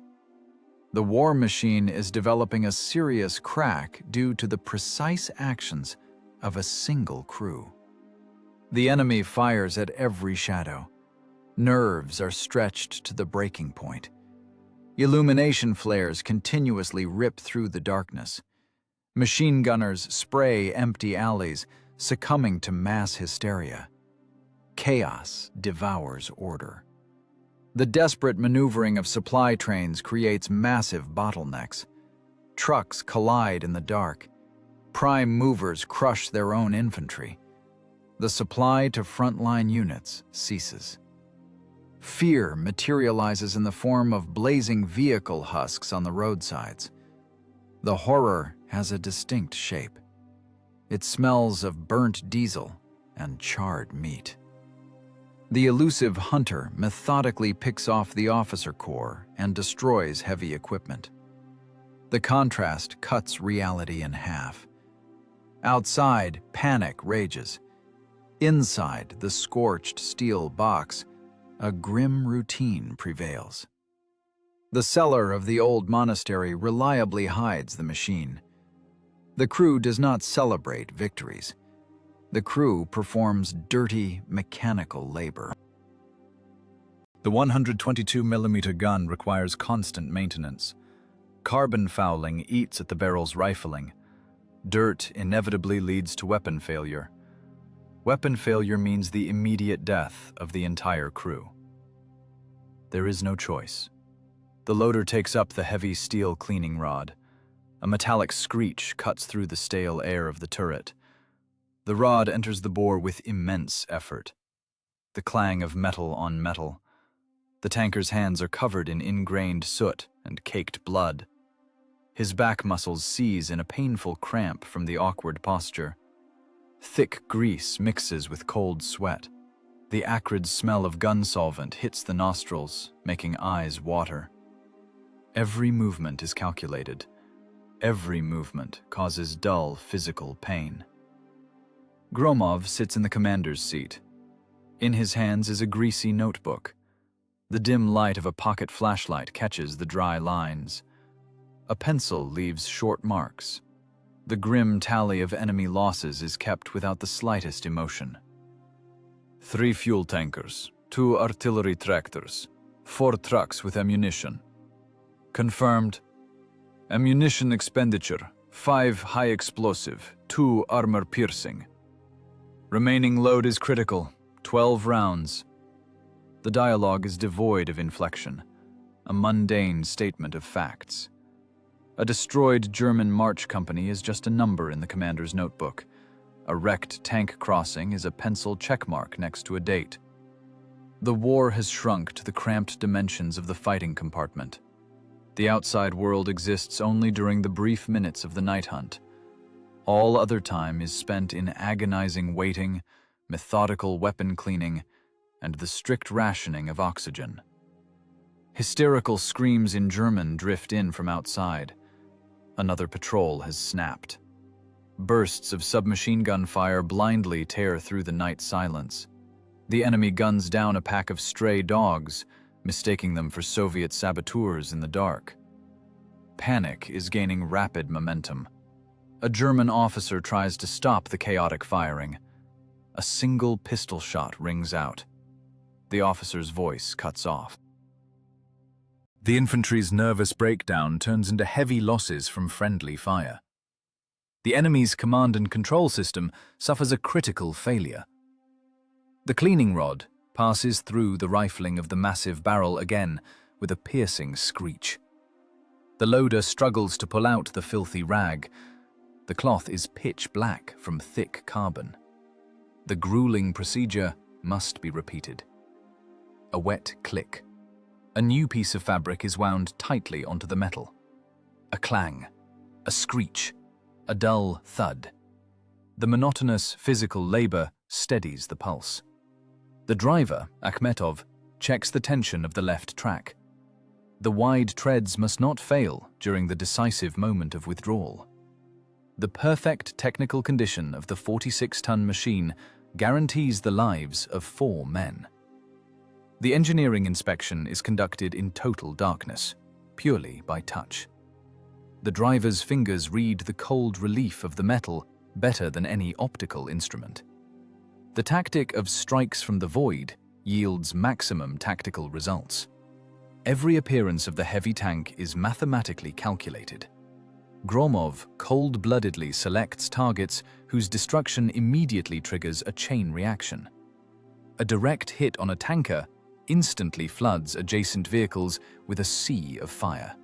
The war machine is developing a serious crack due to the precise actions of a single crew. The enemy fires at every shadow. Nerves are stretched to the breaking point. Illumination flares continuously rip through the darkness. Machine gunners spray empty alleys, succumbing to mass hysteria. Chaos devours order. The desperate maneuvering of supply trains creates massive bottlenecks. Trucks collide in the dark. Prime movers crush their own infantry. The supply to frontline units ceases. Fear materializes in the form of blazing vehicle husks on the roadsides. The horror has a distinct shape. It smells of burnt diesel and charred meat. The elusive hunter methodically picks off the officer corps and destroys heavy equipment. The contrast cuts reality in half. Outside, panic rages. Inside the scorched steel box, a grim routine prevails. The cellar of the old monastery reliably hides the machine. The crew does not celebrate victories. The crew performs dirty, mechanical labor. The 122mm gun requires constant maintenance. Carbon fouling eats at the barrel's rifling. Dirt inevitably leads to weapon failure. Weapon failure means the immediate death of the entire crew. There is no choice. The loader takes up the heavy steel cleaning rod. A metallic screech cuts through the stale air of the turret. The rod enters the bore with immense effort. The clang of metal on metal. The tanker's hands are covered in ingrained soot and caked blood. His back muscles seize in a painful cramp from the awkward posture. Thick grease mixes with cold sweat. The acrid smell of gun solvent hits the nostrils, making eyes water. Every movement is calculated. Every movement causes dull physical pain. Gromov sits in the commander's seat. In his hands is a greasy notebook. The dim light of a pocket flashlight catches the dry lines. A pencil leaves short marks. The grim tally of enemy losses is kept without the slightest emotion. 3 fuel tankers, 2 artillery tractors, 4 trucks with ammunition. Confirmed. Ammunition expenditure, 5 high explosive, 2 armor piercing. Remaining load is critical, 12 rounds. The dialogue is devoid of inflection, a mundane statement of facts. A destroyed German march company is just a number in the commander's notebook. A wrecked tank crossing is a pencil checkmark next to a date. The war has shrunk to the cramped dimensions of the fighting compartment. The outside world exists only during the brief minutes of the night hunt. All other time is spent in agonizing waiting, methodical weapon cleaning, and the strict rationing of oxygen. Hysterical screams in German drift in from outside. Another patrol has snapped. Bursts of submachine gun fire blindly tear through the night silence. The enemy guns down a pack of stray dogs, mistaking them for Soviet saboteurs in the dark. Panic is gaining rapid momentum. A German officer tries to stop the chaotic firing. A single pistol shot rings out. The officer's voice cuts off. The infantry's nervous breakdown turns into heavy losses from friendly fire. The enemy's command and control system suffers a critical failure. The cleaning rod passes through the rifling of the massive barrel again with a piercing screech. The loader struggles to pull out the filthy rag. The cloth is pitch black from thick carbon. The grueling procedure must be repeated. A wet click. A new piece of fabric is wound tightly onto the metal. A clang. A screech. A dull thud. The monotonous physical labor steadies the pulse. The driver, Akhmetov, checks the tension of the left track. The wide treads must not fail during the decisive moment of withdrawal. The perfect technical condition of the 46-ton machine guarantees the lives of 4 men. The engineering inspection is conducted in total darkness, purely by touch. The driver's fingers read the cold relief of the metal better than any optical instrument. The tactic of strikes from the void yields maximum tactical results. Every appearance of the heavy tank is mathematically calculated. Gromov cold-bloodedly selects targets whose destruction immediately triggers a chain reaction. A direct hit on a tanker instantly floods adjacent vehicles with a sea of fire.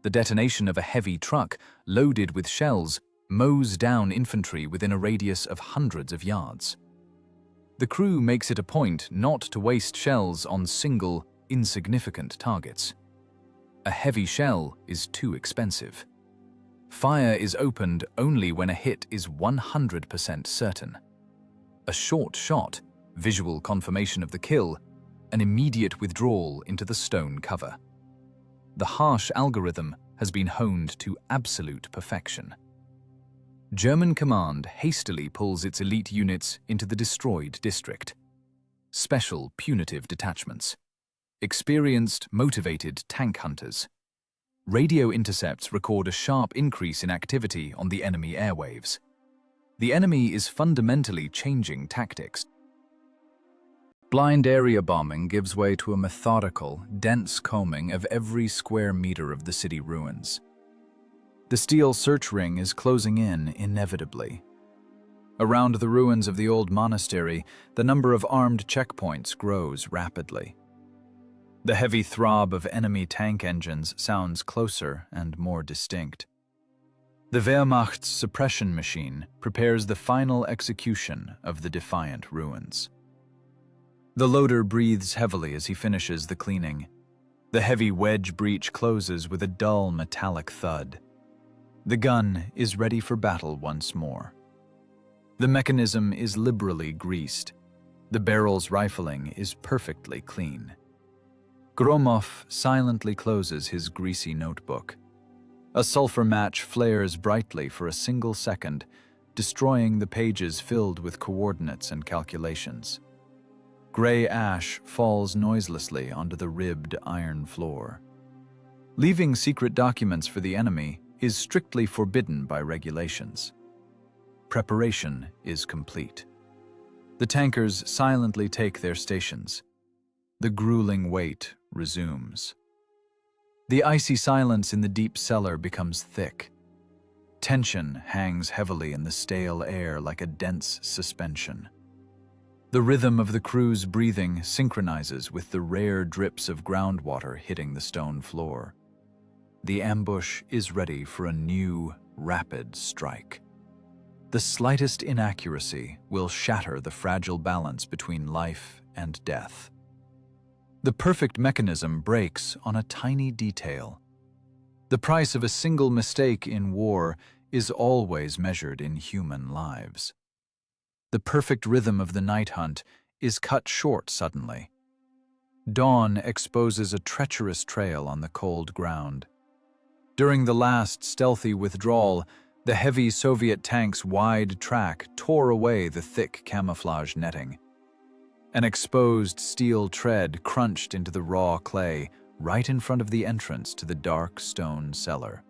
The detonation of a heavy truck loaded with shells mows down infantry within a radius of hundreds of yards. The crew makes it a point not to waste shells on single, insignificant targets. A heavy shell is too expensive. Fire is opened only when a hit is 100% certain. A short shot, visual confirmation of the kill, an immediate withdrawal into the stone cover. The harsh algorithm has been honed to absolute perfection. German command hastily pulls its elite units into the destroyed district. Special punitive detachments. Experienced, motivated tank hunters. Radio intercepts record a sharp increase in activity on the enemy airwaves. The enemy is fundamentally changing tactics. Blind area bombing gives way to a methodical, dense combing of every square meter of the city ruins. The steel search ring is closing in inevitably. Around the ruins of the old monastery, the number of armed checkpoints grows rapidly. The heavy throb of enemy tank engines sounds closer and more distinct. The Wehrmacht's suppression machine prepares the final execution of the defiant ruins. The loader breathes heavily as he finishes the cleaning. The heavy wedge breech closes with a dull metallic thud. The gun is ready for battle once more. The mechanism is liberally greased. The barrel's rifling is perfectly clean. Gromov silently closes his greasy notebook. A sulfur match flares brightly for a single second, destroying the pages filled with coordinates and calculations. Gray ash falls noiselessly onto the ribbed iron floor. Leaving secret documents for the enemy is strictly forbidden by regulations. Preparation is complete. The tankers silently take their stations. The grueling wait resumes. The icy silence in the deep cellar becomes thick. Tension hangs heavily in the stale air like a dense suspension. The rhythm of the crew's breathing synchronizes with the rare drips of groundwater hitting the stone floor. The ambush is ready for a new, rapid strike. The slightest inaccuracy will shatter the fragile balance between life and death. The perfect mechanism breaks on a tiny detail. The price of a single mistake in war is always measured in human lives. The perfect rhythm of the night hunt is cut short suddenly. Dawn exposes a treacherous trail on the cold ground. During the last stealthy withdrawal, the heavy Soviet tank's wide track tore away the thick camouflage netting. An exposed steel tread crunched into the raw clay right in front of the entrance to the dark stone cellar.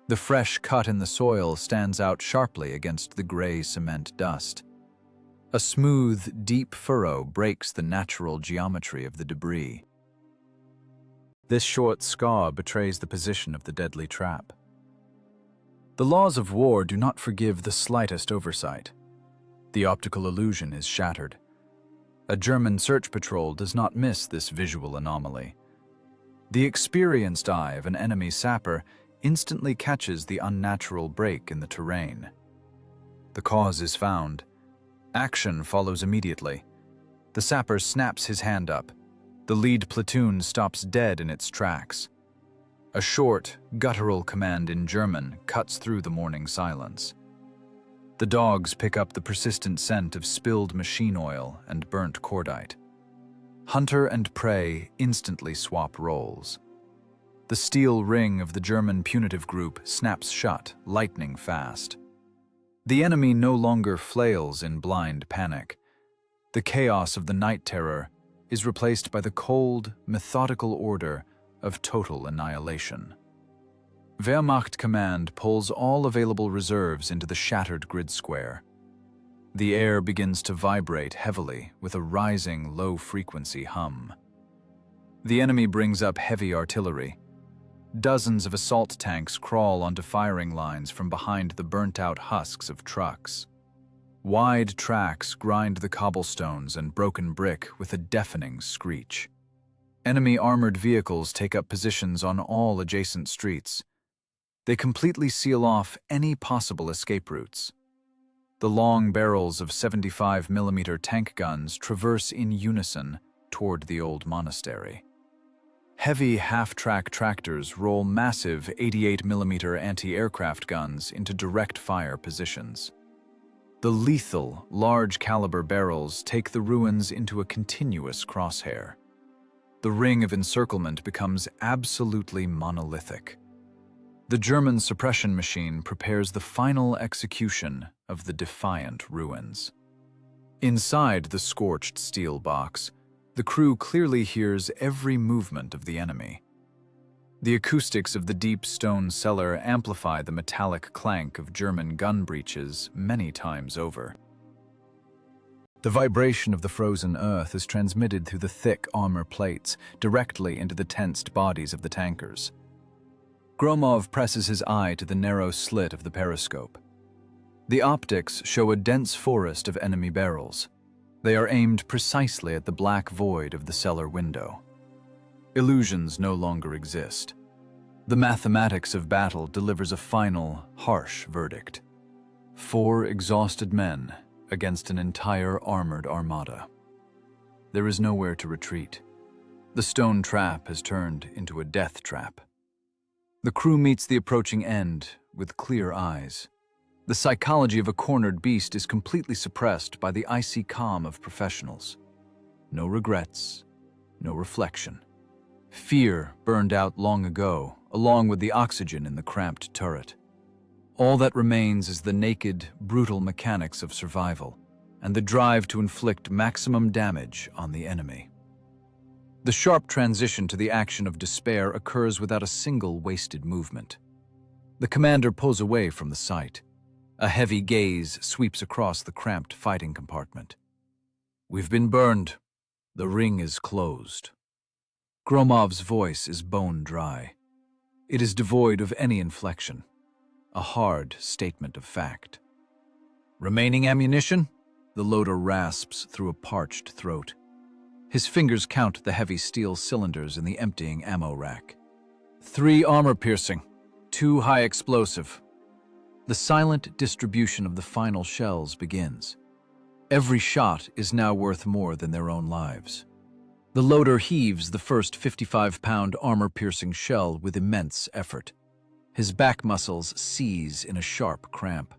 The fresh cut in the soil stands out sharply against the gray cement dust. A smooth, deep furrow breaks the natural geometry of the debris. This short scar betrays the position of the deadly trap. The laws of war do not forgive the slightest oversight. The optical illusion is shattered. A German search patrol does not miss this visual anomaly. The experienced eye of an enemy sapper instantly catches the unnatural break in the terrain. The cause is found. Action follows immediately. The sapper snaps his hand up. The lead platoon stops dead in its tracks. A short, guttural command in German cuts through the morning silence. The dogs pick up the persistent scent of spilled machine oil and burnt cordite. Hunter and prey instantly swap roles. The steel ring of the German punitive group snaps shut, lightning fast. The enemy no longer flails in blind panic. The chaos of the night terror is replaced by the cold, methodical order of total annihilation. Wehrmacht command pulls all available reserves into the shattered grid square. The air begins to vibrate heavily with a rising, low-frequency hum. The enemy brings up heavy artillery. Dozens of assault tanks crawl onto firing lines from behind the burnt-out husks of trucks. Wide tracks grind the cobblestones and broken brick with a deafening screech. Enemy armored vehicles take up positions on all adjacent streets. They completely seal off any possible escape routes. The long barrels of 75mm tank guns traverse in unison toward the old monastery. Heavy half-track tractors roll massive 88mm anti-aircraft guns into direct fire positions. The lethal, large-caliber barrels take the ruins into a continuous crosshair. The ring of encirclement becomes absolutely monolithic. The German suppression machine prepares the final execution of the defiant ruins. Inside the scorched steel box, the crew clearly hears every movement of the enemy. The acoustics of the deep stone cellar amplify the metallic clank of German gun breeches many times over. The vibration of the frozen earth is transmitted through the thick armor plates directly into the tensed bodies of the tankers. Gromov presses his eye to the narrow slit of the periscope. The optics show a dense forest of enemy barrels. They are aimed precisely at the black void of the cellar window. Illusions no longer exist. The mathematics of battle delivers a final, harsh verdict. 4 exhausted men against an entire armored armada. There is nowhere to retreat. The stone trap has turned into a death trap. The crew meets the approaching end with clear eyes. The psychology of a cornered beast is completely suppressed by the icy calm of professionals. No regrets, no reflection. Fear burned out long ago, along with the oxygen in the cramped turret. All that remains is the naked, brutal mechanics of survival and the drive to inflict maximum damage on the enemy. The sharp transition to the action of despair occurs without a single wasted movement. The commander pulls away from the sight. A heavy gaze sweeps across the cramped fighting compartment. "We've been burned. The ring is closed." Gromov's voice is bone dry. It is devoid of any inflection, a hard statement of fact. "Remaining ammunition?" The loader rasps through a parched throat. His fingers count the heavy steel cylinders in the emptying ammo rack. 3 armor-piercing, 2 high-explosive. The silent distribution of the final shells begins. Every shot is now worth more than their own lives. The loader heaves the first 55-pound armor-piercing shell with immense effort. His back muscles seize in a sharp cramp.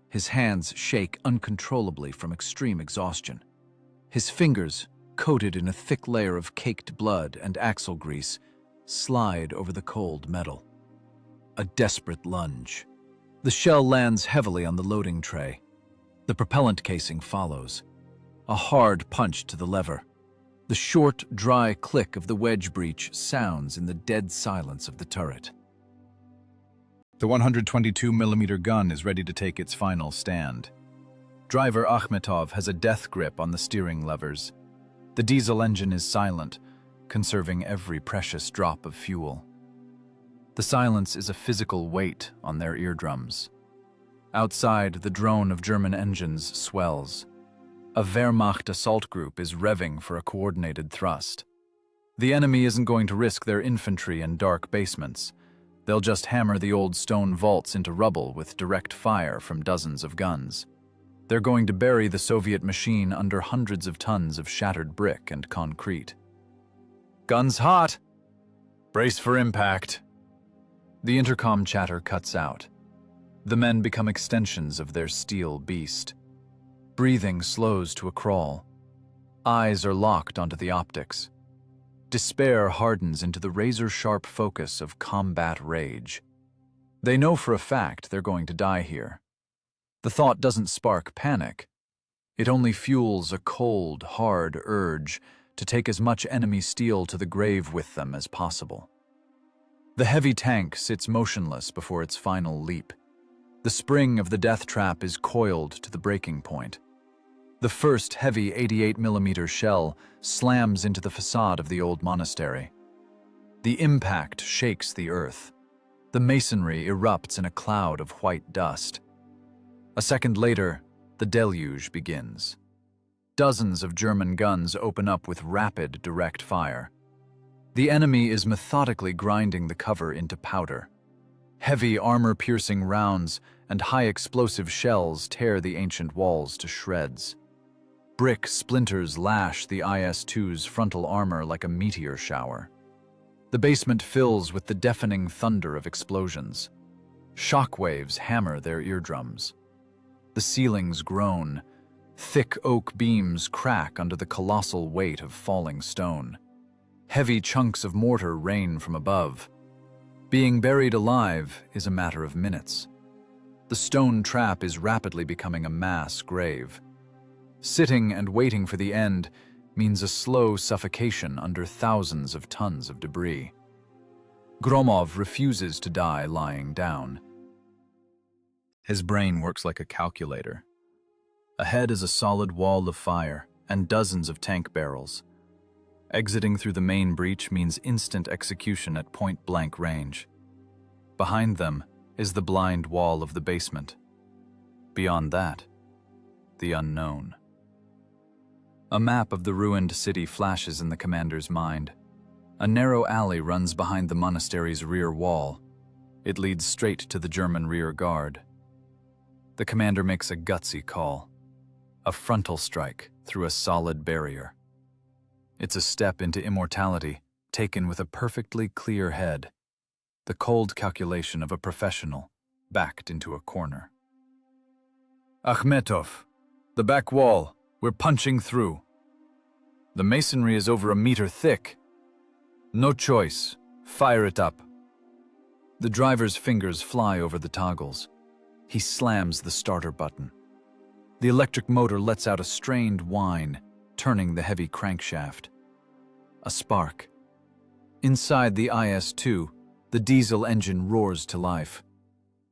His hands shake uncontrollably from extreme exhaustion. His fingers, coated in a thick layer of caked blood and axle grease, slide over the cold metal. A desperate lunge. The shell lands heavily on the loading tray. The propellant casing follows. A hard punch to the lever. The short, dry click of the wedge breech sounds in the dead silence of the turret. The 122mm gun is ready to take its final stand. Driver Akhmetov has a death grip on the steering levers. The diesel engine is silent, conserving every precious drop of fuel. The silence is a physical weight on their eardrums. Outside, the drone of German engines swells. A Wehrmacht assault group is revving for a coordinated thrust. The enemy isn't going to risk their infantry in dark basements. They'll just hammer the old stone vaults into rubble with direct fire from dozens of guns. They're going to bury the Soviet machine under hundreds of tons of shattered brick and concrete. Guns hot! Brace for impact. The intercom chatter cuts out. The men become extensions of their steel beast. Breathing slows to a crawl. Eyes are locked onto the optics. Despair hardens into the razor-sharp focus of combat rage. They know for a fact they're going to die here. The thought doesn't spark panic. It only fuels a cold, hard urge to take as much enemy steel to the grave with them as possible. The heavy tank sits motionless before its final leap. The spring of the death trap is coiled to the breaking point. The first heavy 88mm shell slams into the facade of the old monastery. The impact shakes the earth. The masonry erupts in a cloud of white dust. A second later, the deluge begins. Dozens of German guns open up with rapid, direct fire. The enemy is methodically grinding the cover into powder. Heavy, armor-piercing rounds and high-explosive shells tear the ancient walls to shreds. Brick splinters lash the IS-2's frontal armor like a meteor shower. The basement fills with the deafening thunder of explosions. Shockwaves hammer their eardrums. The ceilings groan. Thick oak beams crack under the colossal weight of falling stone. Heavy chunks of mortar rain from above. Being buried alive is a matter of minutes. The stone trap is rapidly becoming a mass grave. Sitting and waiting for the end means a slow suffocation under thousands of tons of debris. Gromov refuses to die lying down. His brain works like a calculator. Ahead is a solid wall of fire and dozens of tank barrels. Exiting through the main breach means instant execution at point-blank range. Behind them is the blind wall of the basement. Beyond that, the unknown. A map of the ruined city flashes in the commander's mind. A narrow alley runs behind the monastery's rear wall. It leads straight to the German rear guard. The commander makes a gutsy call. A frontal strike through a solid barrier. It's a step into immortality, taken with a perfectly clear head. The cold calculation of a professional, backed into a corner. Akhmetov, the back wall. We're punching through. The masonry is over a meter thick. No choice. Fire it up. The driver's fingers fly over the toggles. He slams the starter button. The electric motor lets out a strained whine, turning the heavy crankshaft. A spark. Inside the IS-2, the diesel engine roars to life.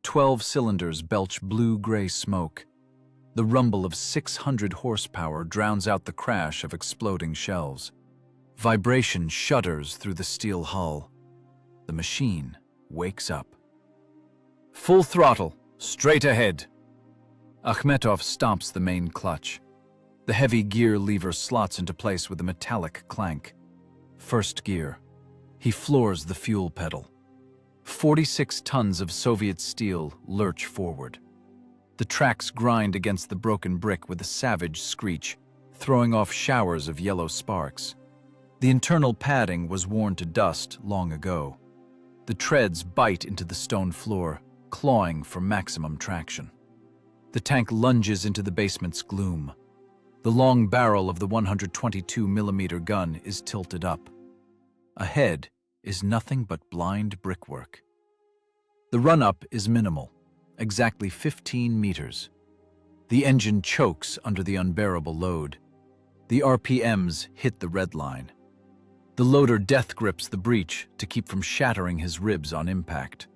12 cylinders belch blue-gray smoke. The rumble of 600 horsepower drowns out the crash of exploding shells. Vibration shudders through the steel hull. The machine wakes up. Full throttle, straight ahead. Akhmetov stomps the main clutch. The heavy gear lever slots into place with a metallic clank. First gear. He floors the fuel pedal. 46 tons of Soviet steel lurch forward. The tracks grind against the broken brick with a savage screech, throwing off showers of yellow sparks. The internal padding was worn to dust long ago. The treads bite into the stone floor, clawing for maximum traction. The tank lunges into the basement's gloom. The long barrel of the 122mm gun is tilted up. Ahead is nothing but blind brickwork. The run-up is minimal, exactly 15 meters. The engine chokes under the unbearable load. The RPMs hit the red line. The loader death grips the breech to keep from shattering his ribs on impact.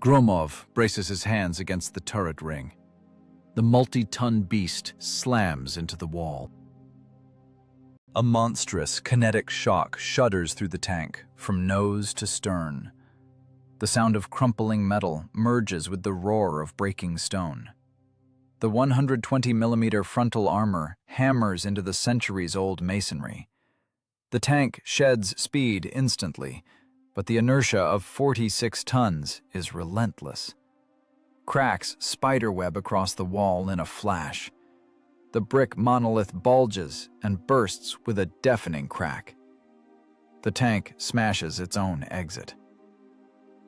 Gromov braces his hands against the turret ring. The multi-ton beast slams into the wall. A monstrous kinetic shock shudders through the tank, from nose to stern. The sound of crumpling metal merges with the roar of breaking stone. The 120mm frontal armor hammers into the centuries-old masonry. The tank sheds speed instantly, but the inertia of 46 tons is relentless. Cracks spiderweb across the wall in a flash. The brick monolith bulges and bursts with a deafening crack. The tank smashes its own exit.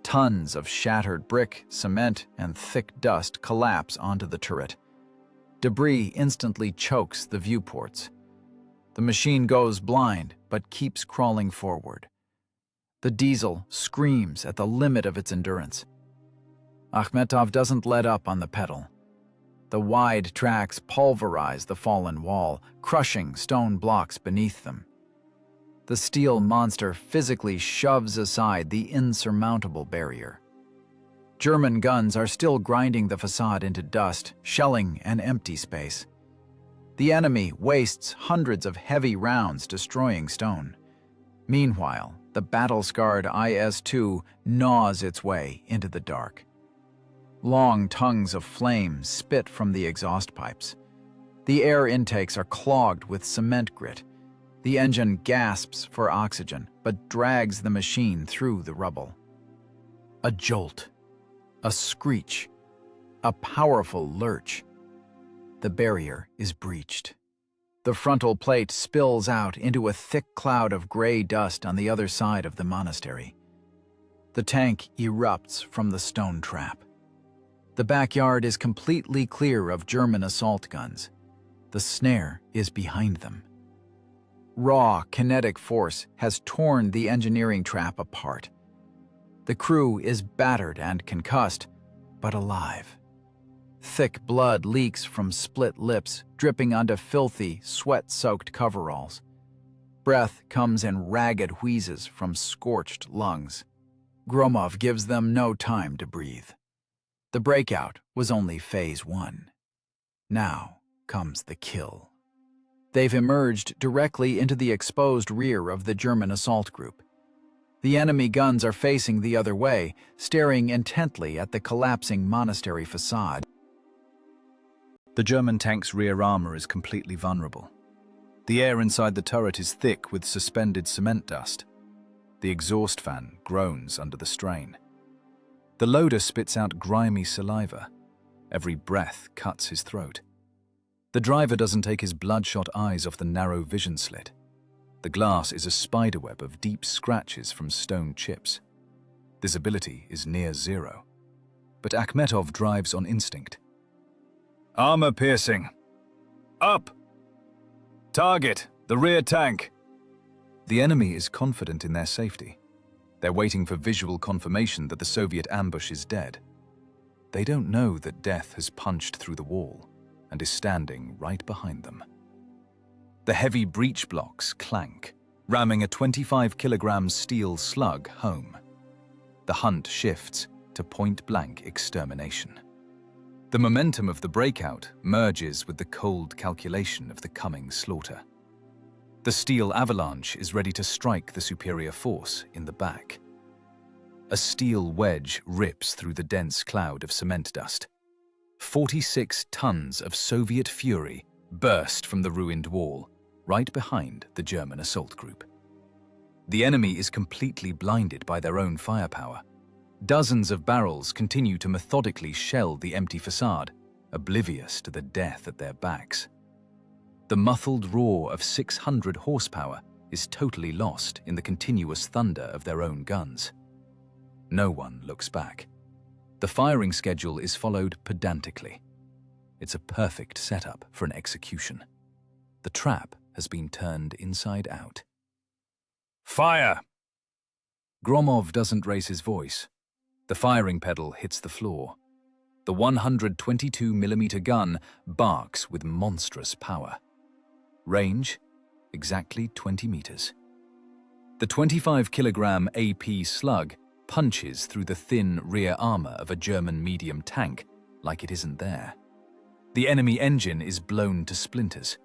Tons of shattered brick, cement, and thick dust collapse onto the turret. Debris instantly chokes the viewports. The machine goes blind, but keeps crawling forward. The diesel screams at the limit of its endurance. Akhmetov doesn't let up on the pedal. The wide tracks pulverize the fallen wall, crushing stone blocks beneath them. The steel monster physically shoves aside the insurmountable barrier. German guns are still grinding the facade into dust, shelling an empty space. The enemy wastes hundreds of heavy rounds destroying stone. Meanwhile, the battle-scarred IS-2 gnaws its way into the dark. Long tongues of flame spit from the exhaust pipes. The air intakes are clogged with cement grit. The engine gasps for oxygen, but drags the machine through the rubble. A jolt, a screech, a powerful lurch. The barrier is breached. The frontal plate spills out into a thick cloud of gray dust on the other side of the monastery. The tank erupts from the stone trap. The backyard is completely clear of German assault guns. The snare is behind them. Raw kinetic force has torn the engineering trap apart. The crew is battered and concussed, but alive. Thick blood leaks from split lips, dripping onto filthy, sweat-soaked coveralls. Breath comes in ragged wheezes from scorched lungs. Gromov gives them no time to breathe. The breakout was only phase 1. Now comes the kill. They've emerged directly into the exposed rear of the German assault group. The enemy guns are facing the other way, staring intently at the collapsing monastery facade. The German tank's rear armor is completely vulnerable. The air inside the turret is thick with suspended cement dust. The exhaust fan groans under the strain. The loader spits out grimy saliva. Every breath cuts his throat. The driver doesn't take his bloodshot eyes off the narrow vision slit. The glass is a spiderweb of deep scratches from stone chips. Visibility is near zero. But Akhmetov drives on instinct. Armor piercing. Up! Target, the rear tank. The enemy is confident in their safety. They're waiting for visual confirmation that the Soviet ambush is dead. They don't know that death has punched through the wall and is standing right behind them. The heavy breech blocks clank, ramming a 25-kilogram steel slug home. The hunt shifts to point-blank extermination. The momentum of the breakout merges with the cold calculation of the coming slaughter. The steel avalanche is ready to strike the superior force in the back. A steel wedge rips through the dense cloud of cement dust. 46 tons of Soviet fury burst from the ruined wall, right behind the German assault group. The enemy is completely blinded by their own firepower. Dozens of barrels continue to methodically shell the empty facade, oblivious to the death at their backs. The muffled roar of 600 horsepower is totally lost in the continuous thunder of their own guns. No one looks back. The firing schedule is followed pedantically. It's a perfect setup for an execution. The trap has been turned inside out. Fire! Gromov doesn't raise his voice. The firing pedal hits the floor. The 122mm gun barks with monstrous power. Range, exactly 20 meters. The 25-kilogram AP slug punches through the thin rear armor of a German medium tank like it isn't there. The enemy engine is blown to splinters.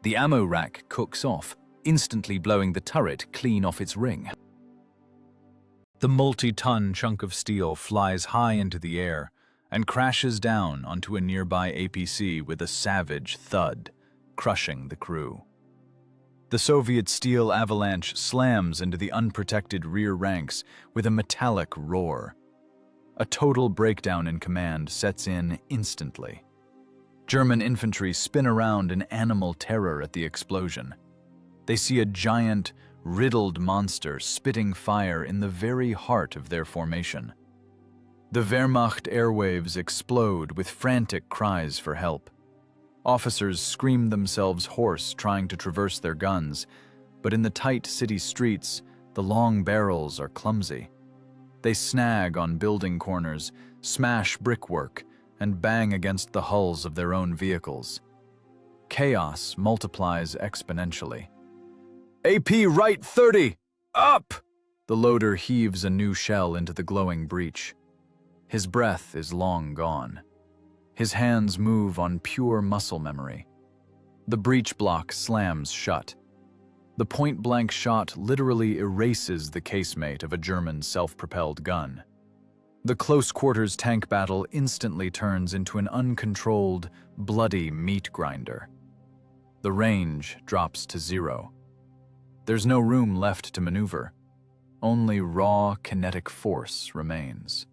The ammo rack cooks off, instantly blowing the turret clean off its ring. The multi-ton chunk of steel flies high into the air and crashes down onto a nearby APC with a savage thud, crushing the crew. The Soviet steel avalanche slams into the unprotected rear ranks with a metallic roar. A total breakdown in command sets in instantly. German infantry spin around in animal terror at the explosion. They see a giant, riddled monster spitting fire in the very heart of their formation. The Wehrmacht airwaves explode with frantic cries for help. Officers scream themselves hoarse trying to traverse their guns, but in the tight city streets, the long barrels are clumsy. They snag on building corners, smash brickwork, and bang against the hulls of their own vehicles. Chaos multiplies exponentially. AP right 30! Up! The loader heaves a new shell into the glowing breach. His breath is long gone. His hands move on pure muscle memory. The breech block slams shut. The point-blank shot literally erases the casemate of a German self-propelled gun. The close-quarters tank battle instantly turns into an uncontrolled, bloody meat grinder. The range drops to 0. There's no room left to maneuver. Only raw kinetic force remains.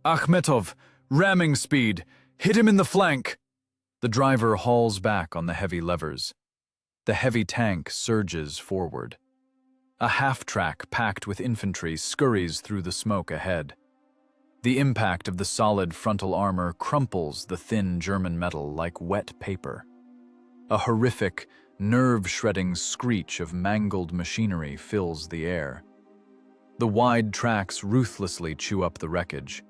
Akhmetov, ramming speed! Hit him in the flank! The driver hauls back on the heavy levers. The heavy tank surges forward. A half-track packed with infantry scurries through the smoke ahead. The impact of the solid frontal armor crumples the thin German metal like wet paper. A horrific, nerve-shredding screech of mangled machinery fills the air. The wide tracks ruthlessly chew up the wreckage.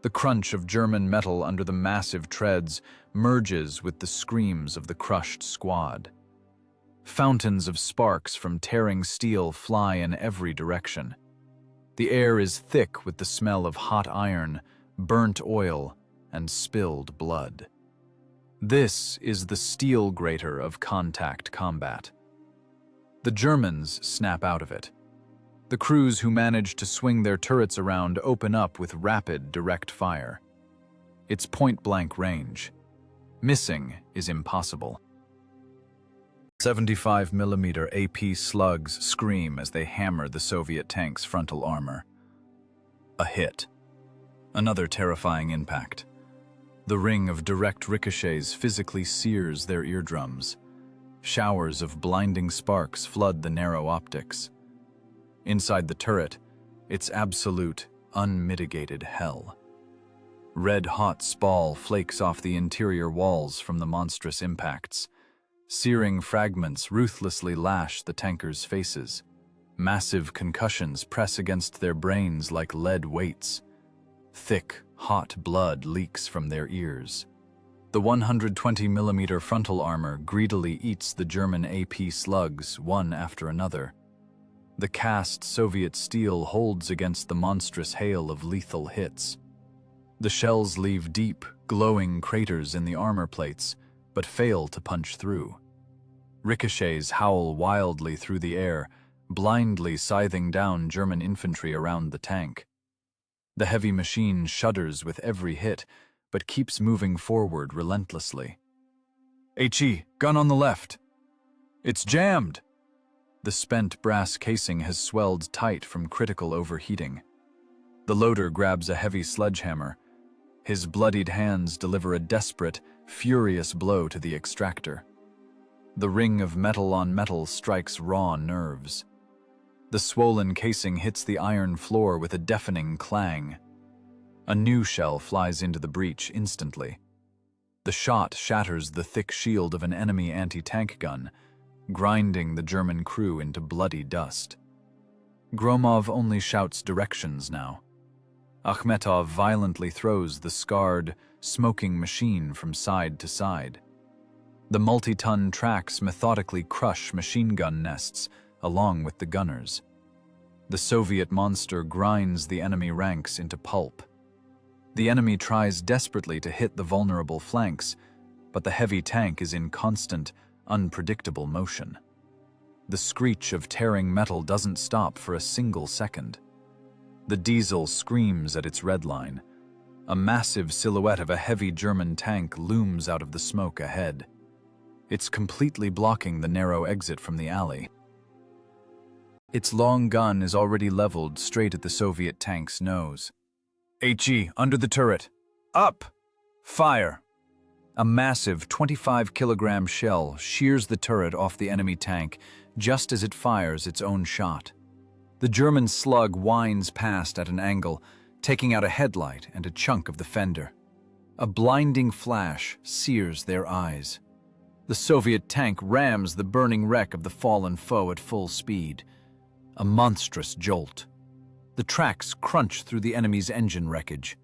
The crunch of German metal under the massive treads merges with the screams of the crushed squad. Fountains of sparks from tearing steel fly in every direction. The air is thick with the smell of hot iron, burnt oil, and spilled blood. This is the steel grater of contact combat. The Germans snap out of it. The crews who manage to swing their turrets around open up with rapid, direct fire. It's point-blank range. Missing is impossible. 75mm AP slugs scream as they hammer the Soviet tank's frontal armor. A hit. Another terrifying impact. The ring of direct ricochets physically sears their eardrums. Showers of blinding sparks flood the narrow optics. Inside the turret, it's absolute, unmitigated hell. Red-hot spall flakes off the interior walls from the monstrous impacts. Searing fragments ruthlessly lash the tankers' faces. Massive concussions press against their brains like lead weights. Thick, hot blood leaks from their ears. The 120mm frontal armor greedily eats the German AP slugs one after another. The cast Soviet steel holds against the monstrous hail of lethal hits. The shells leave deep, glowing craters in the armor plates, but fail to punch through. Ricochets howl wildly through the air, blindly scything down German infantry around the tank. The heavy machine shudders with every hit, but keeps moving forward relentlessly. HE, gun on the left. It's jammed! The spent brass casing has swelled tight from critical overheating. The loader grabs a heavy sledgehammer. His bloodied hands deliver a desperate, furious blow to the extractor. The ring of metal on metal strikes raw nerves. The swollen casing hits the iron floor with a deafening clang. A new shell flies into the breach instantly. The shot shatters the thick shield of an enemy anti-tank gun, grinding the German crew into bloody dust. Gromov only shouts directions now. Akhmetov violently throws the scarred, smoking machine from side to side. The multi-ton tracks methodically crush machine gun nests along with the gunners. The Soviet monster grinds the enemy ranks into pulp. The enemy tries desperately to hit the vulnerable flanks, but the heavy tank is in constant, unpredictable motion. The screech of tearing metal doesn't stop for a single second. The diesel screams at its red line. A massive silhouette of a heavy German tank looms out of the smoke ahead. It's completely blocking the narrow exit from the alley. Its long gun is already leveled straight at the Soviet tank's nose. HE, under the turret. Up! Fire! A massive 25-kilogram shell shears the turret off the enemy tank just as it fires its own shot. The German slug winds past at an angle, taking out a headlight and a chunk of the fender. A blinding flash sears their eyes. The Soviet tank rams the burning wreck of the fallen foe at full speed. A monstrous jolt. The tracks crunch through the enemy's engine wreckage.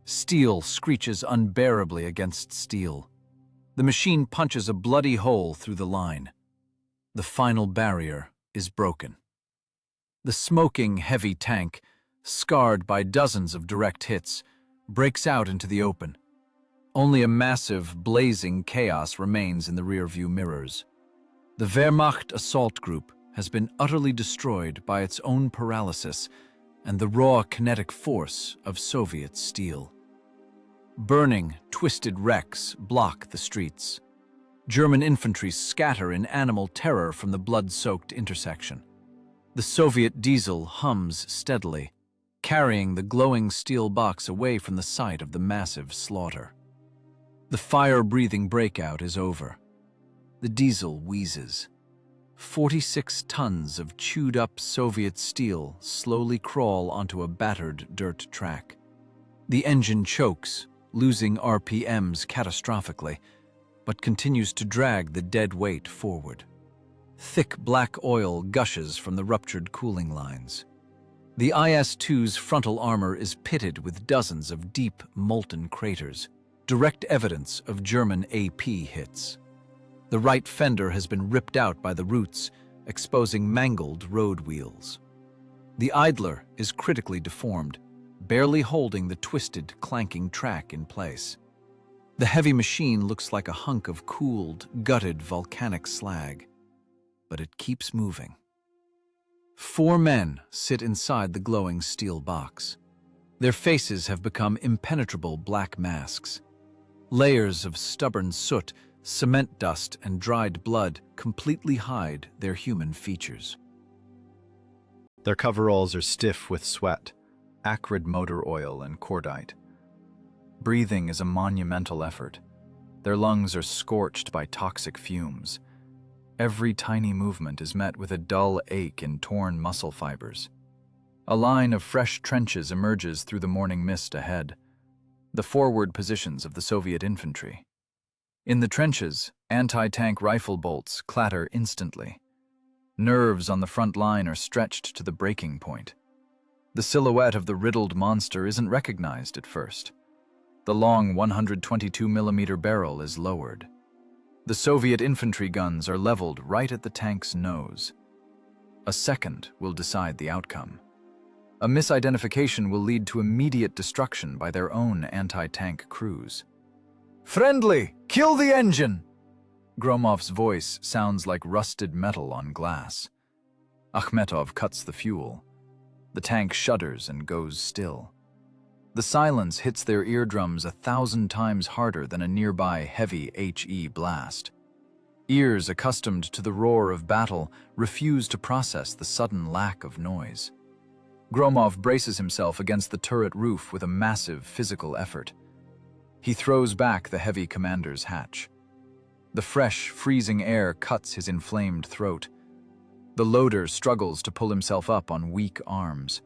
Steel screeches unbearably against steel. The machine punches a bloody hole through the line. The final barrier is broken. The smoking, heavy tank, scarred by dozens of direct hits, breaks out into the open. Only a massive, blazing chaos remains in the rearview mirrors. The Wehrmacht assault group has been utterly destroyed by its own paralysis and the raw kinetic force of Soviet steel. Burning, twisted wrecks block the streets. German infantry scatter in animal terror from the blood-soaked intersection. The Soviet diesel hums steadily, carrying the glowing steel box away from the site of the massive slaughter. The fire-breathing breakout is over. The diesel wheezes. 46 tons of chewed-up Soviet steel slowly crawl onto a battered dirt track. The engine chokes, losing RPMs catastrophically, but continues to drag the dead weight forward. Thick black oil gushes from the ruptured cooling lines. The IS-2's frontal armor is pitted with dozens of deep, molten craters, direct evidence of German AP hits. The right fender has been ripped out by the roots, exposing mangled road wheels. The idler is critically deformed, barely holding the twisted, clanking track in place. The heavy machine looks like a hunk of cooled, gutted volcanic slag, but it keeps moving. 4 men sit inside the glowing steel box. Their faces have become impenetrable black masks. Layers of stubborn soot, cement dust, and dried blood completely hide their human features. Their coveralls are stiff with sweat, acrid motor oil, and cordite. Breathing is a monumental effort. Their lungs are scorched by toxic fumes. Every tiny movement is met with a dull ache in torn muscle fibers. A line of fresh trenches emerges through the morning mist ahead, the forward positions of the Soviet infantry. In the trenches, anti-tank rifle bolts clatter instantly. Nerves on the front line are stretched to the breaking point. The silhouette of the riddled monster isn't recognized at first. The long 122mm barrel is lowered. The Soviet infantry guns are leveled right at the tank's nose. A second will decide the outcome. A misidentification will lead to immediate destruction by their own anti-tank crews. "Friendly! Kill the engine!" Gromov's voice sounds like rusted metal on glass. Akhmetov cuts the fuel. The tank shudders and goes still. The silence hits their eardrums 1,000 times harder than a nearby heavy HE blast. Ears accustomed to the roar of battle refuse to process the sudden lack of noise. Gromov braces himself against the turret roof with a massive physical effort. He throws back the heavy commander's hatch. The fresh, freezing air cuts his inflamed throat. The loader struggles to pull himself up on weak arms.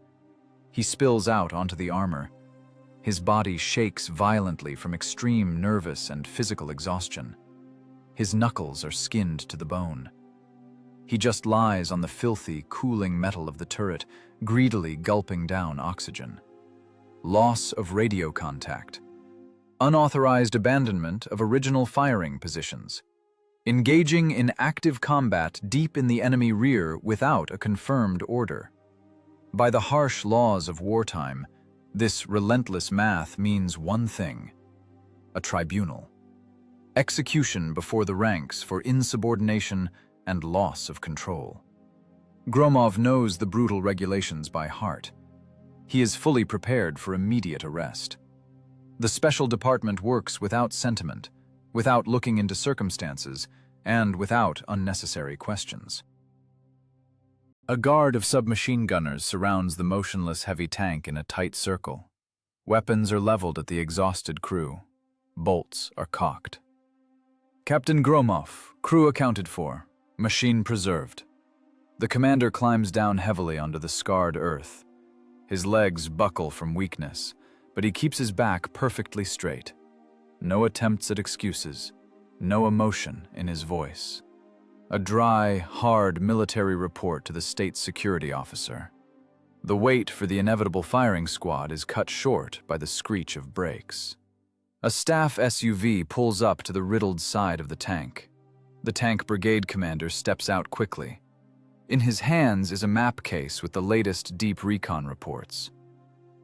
He spills out onto the armor. His body shakes violently from extreme nervous and physical exhaustion. His knuckles are skinned to the bone. He just lies on the filthy, cooling metal of the turret, greedily gulping down oxygen. Loss of radio contact. Unauthorized abandonment of original firing positions. engaging in active combat deep in the enemy rear without a confirmed order. By the harsh laws of wartime, this relentless math means one thing: a tribunal. Execution before the ranks for insubordination and loss of control. Gromov knows the brutal regulations by heart. He is fully prepared for immediate arrest. The special department works without sentiment, without looking into circumstances, and without unnecessary questions. A guard of submachine gunners surrounds the motionless heavy tank in a tight circle. Weapons are leveled at the exhausted crew. Bolts are cocked. Captain Gromov, crew accounted for, machine preserved. The commander climbs down heavily onto the scarred earth. His legs buckle from weakness, but he keeps his back perfectly straight. No attempts at excuses, no emotion in his voice. A dry, hard military report to the state security officer. The wait for the inevitable firing squad is cut short by the screech of brakes. A staff SUV pulls up to the riddled side of the tank. The tank brigade commander steps out quickly. In his hands is a map case with the latest deep recon reports.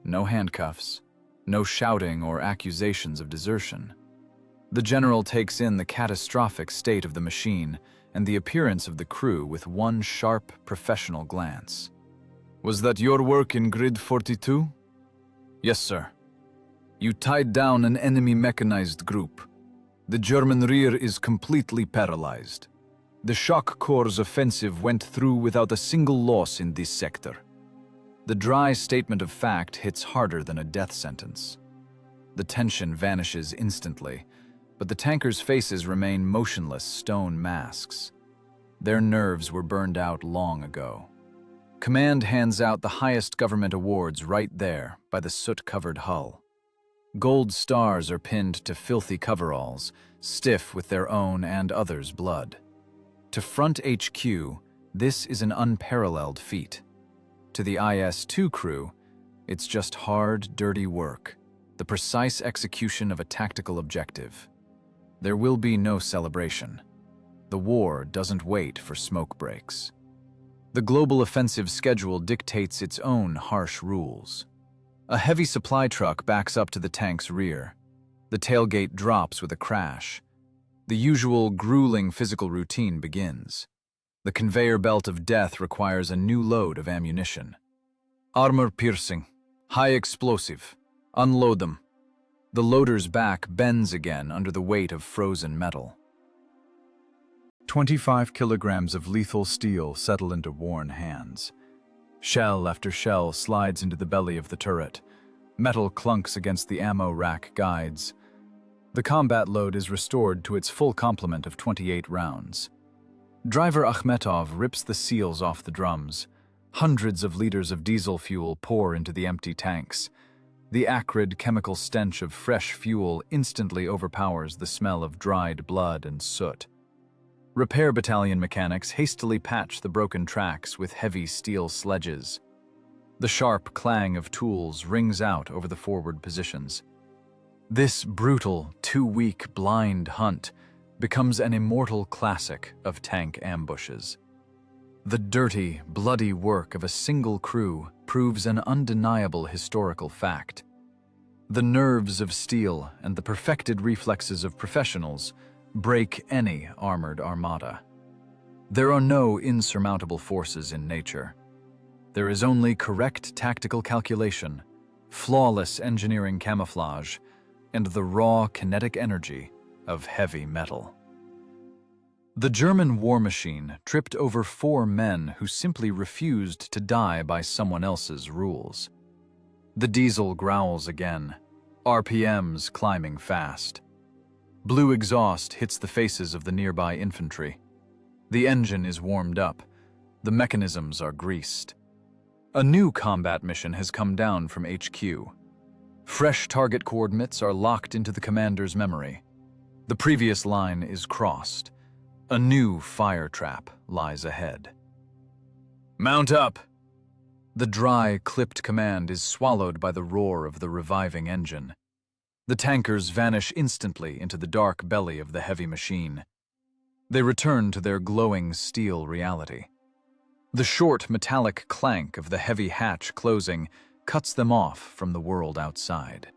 No handcuffs, no shouting or accusations of desertion. The general takes in the catastrophic state of the machine and the appearance of the crew with one sharp, professional glance. "Was that your work in Grid 42? "Yes, sir. You tied down an enemy mechanized group. The German rear is completely paralyzed. The Shock Corps' offensive went through without a single loss in this sector." The dry statement of fact hits harder than a death sentence. The tension vanishes instantly, but the tankers' faces remain motionless stone masks. Their nerves were burned out long ago. Command hands out the highest government awards right there by the soot-covered hull. Gold stars are pinned to filthy coveralls, stiff with their own and others' blood. To Front HQ, this is an unparalleled feat. To the IS-2 crew, it's just hard, dirty work, the precise execution of a tactical objective. There will be no celebration. The war doesn't wait for smoke breaks. The global offensive schedule dictates its own harsh rules. A heavy supply truck backs up to the tank's rear. The tailgate drops with a crash. The usual grueling physical routine begins. The conveyor belt of death requires a new load of ammunition. Armor-piercing, high explosive. Unload them. The loader's back bends again under the weight of frozen metal. 25 kilograms of lethal steel settle into worn hands. Shell after shell slides into the belly of the turret. Metal clunks against the ammo rack guides. The combat load is restored to its full complement of 28 rounds. Driver Akhmetov rips the seals off the drums. Hundreds of liters of diesel fuel pour into the empty tanks. The acrid chemical stench of fresh fuel instantly overpowers the smell of dried blood and soot. Repair battalion mechanics hastily patch the broken tracks with heavy steel sledges. The sharp clang of tools rings out over the forward positions. This brutal, two-week blind hunt becomes an immortal classic of tank ambushes. The dirty, bloody work of a single crew proves an undeniable historical fact. The nerves of steel and the perfected reflexes of professionals break any armored armada. There are no insurmountable forces in nature. There is only correct tactical calculation, flawless engineering camouflage, and the raw kinetic energy of heavy metal. The German war machine tripped over 4 men who simply refused to die by someone else's rules. The diesel growls again, RPMs climbing fast. Blue exhaust hits the faces of the nearby infantry. The engine is warmed up. The mechanisms are greased. A new combat mission has come down from HQ. Fresh target coordinates are locked into the commander's memory. The previous line is crossed. A new fire trap lies ahead. Mount up! The dry, clipped command is swallowed by the roar of the reviving engine. The tankers vanish instantly into the dark belly of the heavy machine. They return to their glowing steel reality. The short metallic clank of the heavy hatch closing cuts them off from the world outside.